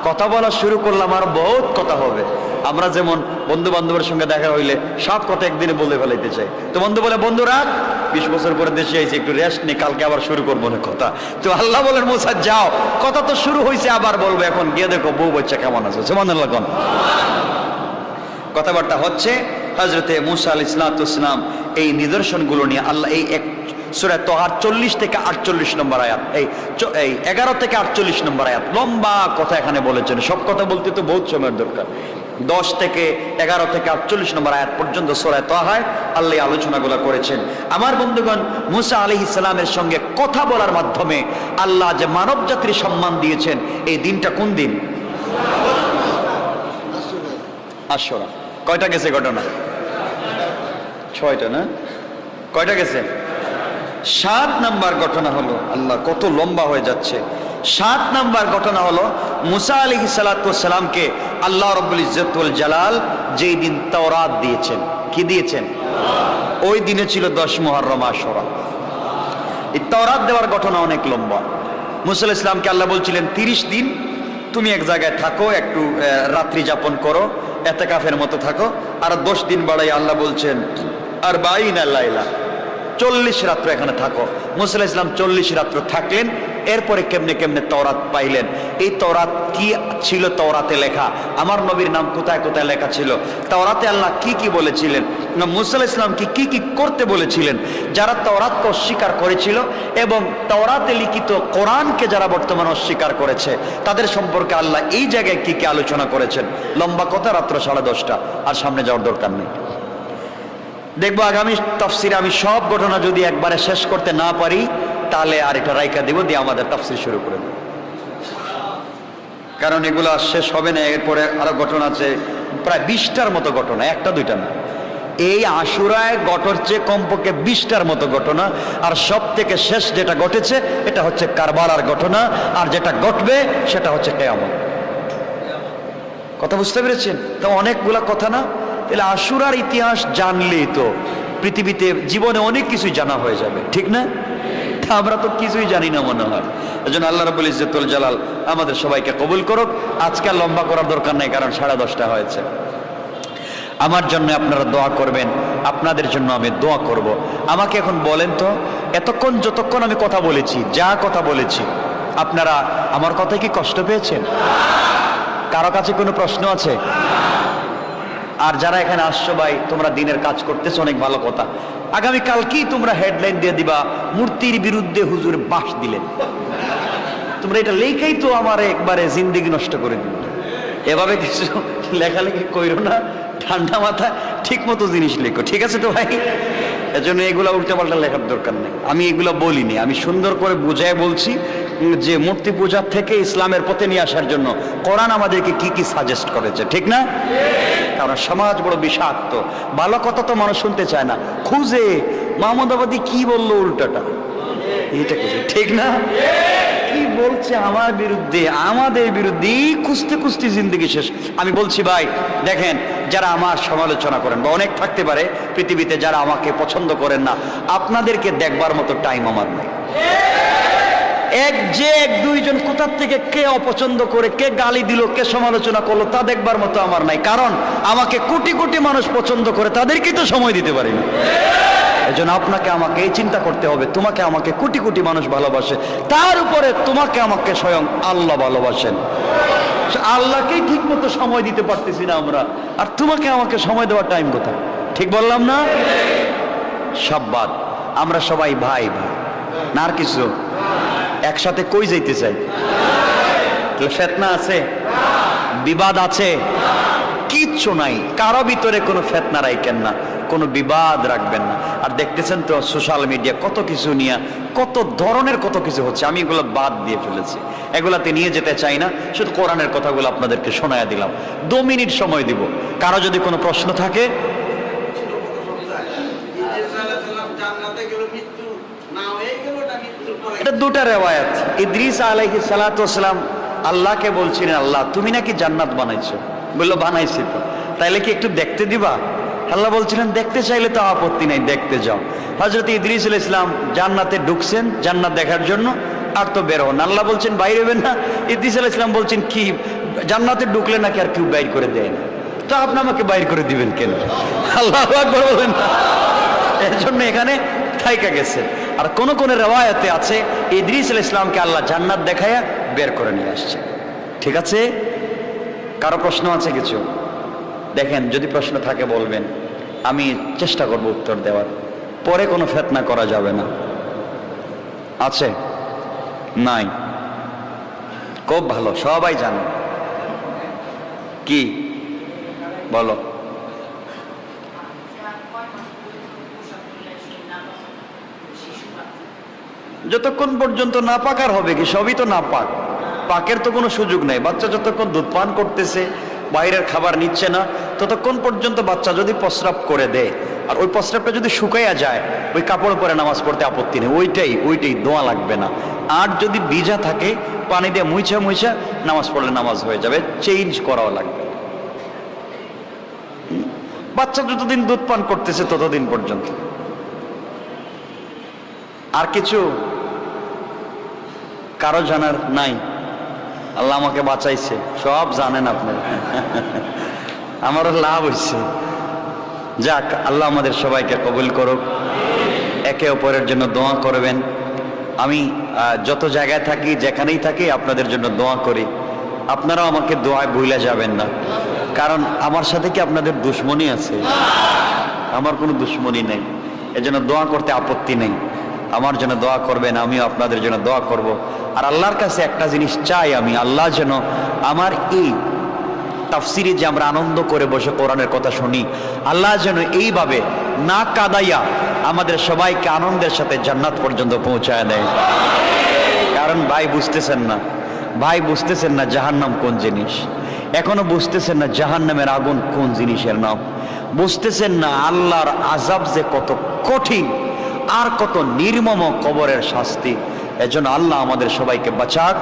কথা বলা শুরু করলাম, আর বহুত কথা হবে। আমরা যেমন বন্ধু বান্ধবের সঙ্গে দেখা হইলে সব কথা একদিনে বলে ফেলাইতে চাই, তো বন্ধু বলে, বন্ধু রাখ 20 বছর পরে দেশে আইছি, একটু রেস্ট নেই, কালকে আবার শুরু করবো না কথা। তো আল্লাহ বলেন, মুসা যাও, কথা তো শুরু হয়েছে, আবার বলবো, এখন গিয়ে দেখো বউ বাচ্চা কেমন আছে। সুবহানাল্লাহ। কথাবার্তা হচ্ছে। হযরতে মুসা আলাইহিস সালাম এই নিদর্শনগুলো নিয়ে আল্লাহ এই এক সূরা তাহার 40 থেকে 48 নম্বর আয়াত, এই 11 থেকে 48 নম্বর আয়াত, লম্বা কথা এখানে বলেছেন। সব কথা বলতে তো বহুত সময়ের দরকার। 10 থেকে 11 থেকে 48 নম্বর আয়াত পর্যন্ত সূরা তাহায় আল্লাহ আলোচনাগুলো করেছেন। আমার বন্ধুগণ, মুসা আলাইহিস সালামের সঙ্গে কথা বলার মাধ্যমে আল্লাহ যে মানব জাতির সম্মান দিয়েছেন, এই দিনটা কোন দিন? আশুরা। কয়টা গেছে ঘটনা? 6টা না? কয়টা গেছে? 7 নাম্বার ঘটনা হলো, আল্লাহ কত লম্বা হয়ে যাচ্ছে। 7 নাম্বার ঘটনা হলো মুসা আলাইহিস সালামকে আল্লাহ রাব্বুল ইজ্জত ওয়াল জালাল যেই দিন তাওরাত দিয়েছেন। কি দিয়েছেন? ওই দিনে ছিল 10 মুহররম আশুরা। এই তাওরাত দেওয়ার ঘটনা অনেক লম্বা। মুসা আলাইহিস সালামকে আল্লাহ বলছিলেন 30 দিন তুমি এক জায়গায় থাকো, একটু রাত্রি যাপন করো, এতেকাফের মতো থাকো। আর 10 দিন বাড়াই আল্লাহ বলছেন আর 22 লাইলা, 40 রাত্র এখানে থাকো। মুসা আলাইহিস সালাম 40 রাত্র থাকলেন। এরপরে কেমনে কেমনে তাওরাত পাইলেন। এই তাওরাত কি ছিল? তাওরাতে লেখা আমার নবীর নাম কোথায় কোথায় লেখা ছিল, তাওরাতে আল্লাহ কি কি বলেছিলেন, মুসা আলাইহিস সালাম কি কি করতে বলেছিলেন, যারা তাওরাতকে অস্বীকার করেছিল এবং তাওরাতে লিখিত কোরআনকে যারা বর্তমানে অস্বীকার করেছে, তাদের সম্পর্কে আল্লাহ এই জায়গায় কি কি আলোচনা করেছেন। লম্বা কথা, রাত্র 10:30, আর সামনে যাওয়ার দরকার নেই। দেখবো আগামী তাফসিরে আমি সব ঘটনা যদি একবারে শেষ করতে না পারি, তাহলে আর এটা রাইকা দিব, দিয়ে আমাদের তাফসির শুরু করে দেব, কারণ এগুলো শেষ হবে না। এরপরে আরো ঘটনা আছে প্রায় 20টার মতো ঘটনা, একটা দুইটা না। এই আশুরায় ঘটছে কমপক্ষে 20টার মতো ঘটনা, আর সব থেকে শেষ যেটা ঘটেছে এটা হচ্ছে কারবালার ঘটনা, আর যেটা ঘটবে সেটা হচ্ছে কিয়ামত। কথা বুঝতে পেরেছেন? তো অনেকগুলা কথা না, তাহলে আশুরার ইতিহাস জানলেই তো পৃথিবীতে জীবনে অনেক কিছুই জানা হয়ে যাবে, ঠিক না? আমরা তো কিছুই জানি না মনে হয়। এজন্য আল্লাহ রাব্বুল ইজ্জতুল জালাল আমাদের সবাইকে কবুল করুক। আজকে আর লম্বা করার দরকার নেই, কারণ 10:30 হয়েছে। আমার জন্য আপনারা দোয়া করবেন, আপনাদের জন্য আমি দোয়া করব। আমাকে এখন বলেন তো, এতক্ষণ যতক্ষণ আমি কথা বলেছি, যা কথা বলেছি, আপনারা আমার কথায় কি কষ্ট পেয়েছেন? কারো কাছে কোনো প্রশ্ন আছে? আর যারা এখানে আসছো ভাই, তোমরা দিনের কাজ করতেছো, অনেক ভালো কথা। আগামী কালকেই তোমরা হেডলাইন দিয়ে দিবা, মূর্তির বিরুদ্ধে হুজুর বাস দিলেন। তোমরা এটা লেখাই তো আমার একবারে জিন্দেগি নষ্ট করে দিল। এভাবে কিছু লেখালেখি কইরো না, ঠান্ডা মাথায় ঠিক মতো জিনিস লেখো, ঠিক আছে তো ভাই? এজন্য এগুলা উল্টাপাল্টা লেখার দরকার নেই। আমি এগুলো বলিনি, আমি সুন্দর করে বুঝায় বলছি যে মূর্তি পূজার থেকে ইসলামের পথে নিয়ে আসার জন্য কোরআন আমাদেরকে কি কি সাজেস্ট করেছে, ঠিক না? কারণ সমাজ বড় বিষাক্ত, ভালো কথা তো মানুষ শুনতে চায় না, খুঁজে মাহমুদাবাদী কি বললো উল্টাটা, এটা ঠিক না? কি বলছে আমার বিরুদ্ধে, আমাদের বিরুদ্ধে, খুঁজতে খুঁজতে জিন্দগি শেষ। আমি বলছি ভাই, দেখেন, যারা আমার সমালোচনা করেন বা অনেক থাকতে পারে পৃথিবীতে যারা আমাকে পছন্দ করেন না, আপনাদেরকে দেখবার মতো টাইম আমার নাই। এক দুইজন কোথার থেকে কে অপছন্দ করে, কে গালি দিল, কে সমালোচনা করলো, তা দেখবার মতো আমার নাই। কারণ আমাকে কোটি কোটি মানুষ পছন্দ করে, তাদেরকেই তো সময় দিতে পারি না। এজন্য আপনাকে আমাকে এই চিন্তা করতে হবে, তোমাকে আমাকে কোটি কোটি মানুষ ভালোবাসে, তার উপরে তোমাকে আমাকে স্বয়ং আল্লাহ ভালোবাসেন। আল্লাহকেই ঠিক মতো সময় দিতে পারতেছি না আমরা, আর তোমাকে আমাকে সময় দেওয়ার টাইম কোথায়? ঠিক বললাম না? সব বাদ, আমরা সবাই ভাই ভাই না, আর কিছু একসাথে কই যাইতে চাই? ফেতনা আছে, বিবাদ আছে, কিচ্ছু নাই। কারো ভিতরে কোনো ফেতনা রাখেন না, কোনো বিবাদ রাখবেন না। আর দেখতেছেন তো সোশ্যাল মিডিয়া কত কিছু নিয়ে, কত ধরনের কত কিছু হচ্ছে। আমি এগুলো বাদ দিয়ে ফেলেছি, এগুলাতে নিয়ে যেতে চাই না। শুধু কোরআনের কথাগুলো আপনাদেরকে শোনায়া দিলাম। 2 মিনিট সময় দিব, কারো যদি কোনো প্রশ্ন থাকে। এটা 2টা রেওয়ায়াত। ইদ্রিস আলাইহিস সালাতু ওয়াস সালাম আল্লাহকে বলছিলেন, আল্লাহ তুমি নাকি জান্নাত বানাইছো। বললো বানাইছি তো, তাইলে কি একটু দেখতে দিবা? আল্লাহ বলছিলেন দেখতে চাইলে তো আপত্তি নাই, দেখতে যাও। হযরত ইদ্রিস আলাইহিস সালাম জান্নাতে ঢুকছেন জান্নাত দেখার জন্য, আর তো বের হন। আল্লাহ বলছেন বাইরে হবেন না। ইদ্রিস আলাইহিস সালাম বলছেন কি, জান্নাতে ঢুকলে নাকি আর কেউ বাইর করে দেয় না, তো আপনি আমাকে বাইর করে দিবেন কেন? আল্লাহু আকবার বলেন। এর জন্য এখানে থাইকা গেছে। আর কোন কোন রিওয়ায়াতে আছে ইদ্রিস আলাইহিস সালামকে আল্লাহ জান্নাত দেখায়া বের করে নিয়ে আসছে। ঠিক আছে? কারো প্রশ্ন আছে কিছু? দেখেন, যদি প্রশ্ন থাকে বলবেন, আমি চেষ্টা করব উত্তর দেওয়ার। পরে কোনো ফিতনা করা যাবে না। আছে? নাই? খুব ভালো, সবাই জানে। কি বলো? যতক্ষণ পর্যন্ত না পাকার হবে কি, সবই তো না পাক, পাকের তো কোনো সুযোগ নেই। বাচ্চা যতক্ষণ দুধ পান করতেছে, বাইরের খাবার নিচ্ছে না, ততক্ষণ পর্যন্ত বাচ্চা যদি প্রস্রাব করে দেয়, আর ওই প্রস্রাবটা যদি শুকাইয়া যায়, ওই কাপড় পরে নামাজ পড়তে আপত্তি নেই, ওইটাই দোয়া লাগবে না। আর যদি ভিজা থাকে, পানি দিয়ে মুইছা নামাজ পড়লে নামাজ হয়ে যাবে, চেঞ্জ করাও লাগবে। বাচ্চা যতদিন দুধ পান করতেছে ততদিন পর্যন্ত। আর কিছু কারো জানার নাই? আল্লাহ আমাকে বাঁচাইছে, সব জানেন আপনারা। আমারও লাভ হয়েছে। যাক, আল্লাহ আমাদের সবাইকে কবুল করুক। একে অপরের জন্য দোয়া করবেন। আমি যত জায়গায় থাকি, যেখানেই থাকি, আপনাদের জন্য দোয়া করি। আপনারাও আমাকে দোয়ায় ভুলে যাবেন না, কারণ আমার সাথে কি আপনাদের দুশ্মনী আছে? আমার কোনো দুশ্মনী নেই। এজন্য দোয়া করতে আপত্তি নেই। আমার জন্য দোয়া করবেন, আমিও আপনাদের জন্য দোয়া করব। আর আল্লাহর কাছে একটা জিনিস চাই আমি, আল্লাহ যেন আমার এই তাফসিরে যে আমরা আনন্দ করে বসে কোরআনের কথা শুনি, আল্লাহ যেন এইভাবে না কাদাইয়া আমাদের সবাইকে আনন্দের সাথে জান্নাত পর্যন্ত পৌঁছায় দেয়। কারণ ভাই বুঝতেছেন না, ভাই বুঝতেছেন না জাহান্নাম কোন জিনিস, এখনো বুঝতেছেন না জাহান্নামের আগুন কোন জিনিসের নাম, বুঝতেছেন না আল্লাহর আযাব যে কত কঠিন আর কত নির্মম কবরের শাস্তি। এজন্য আল্লাহ আমাদের সবাইকে বাঁচাক।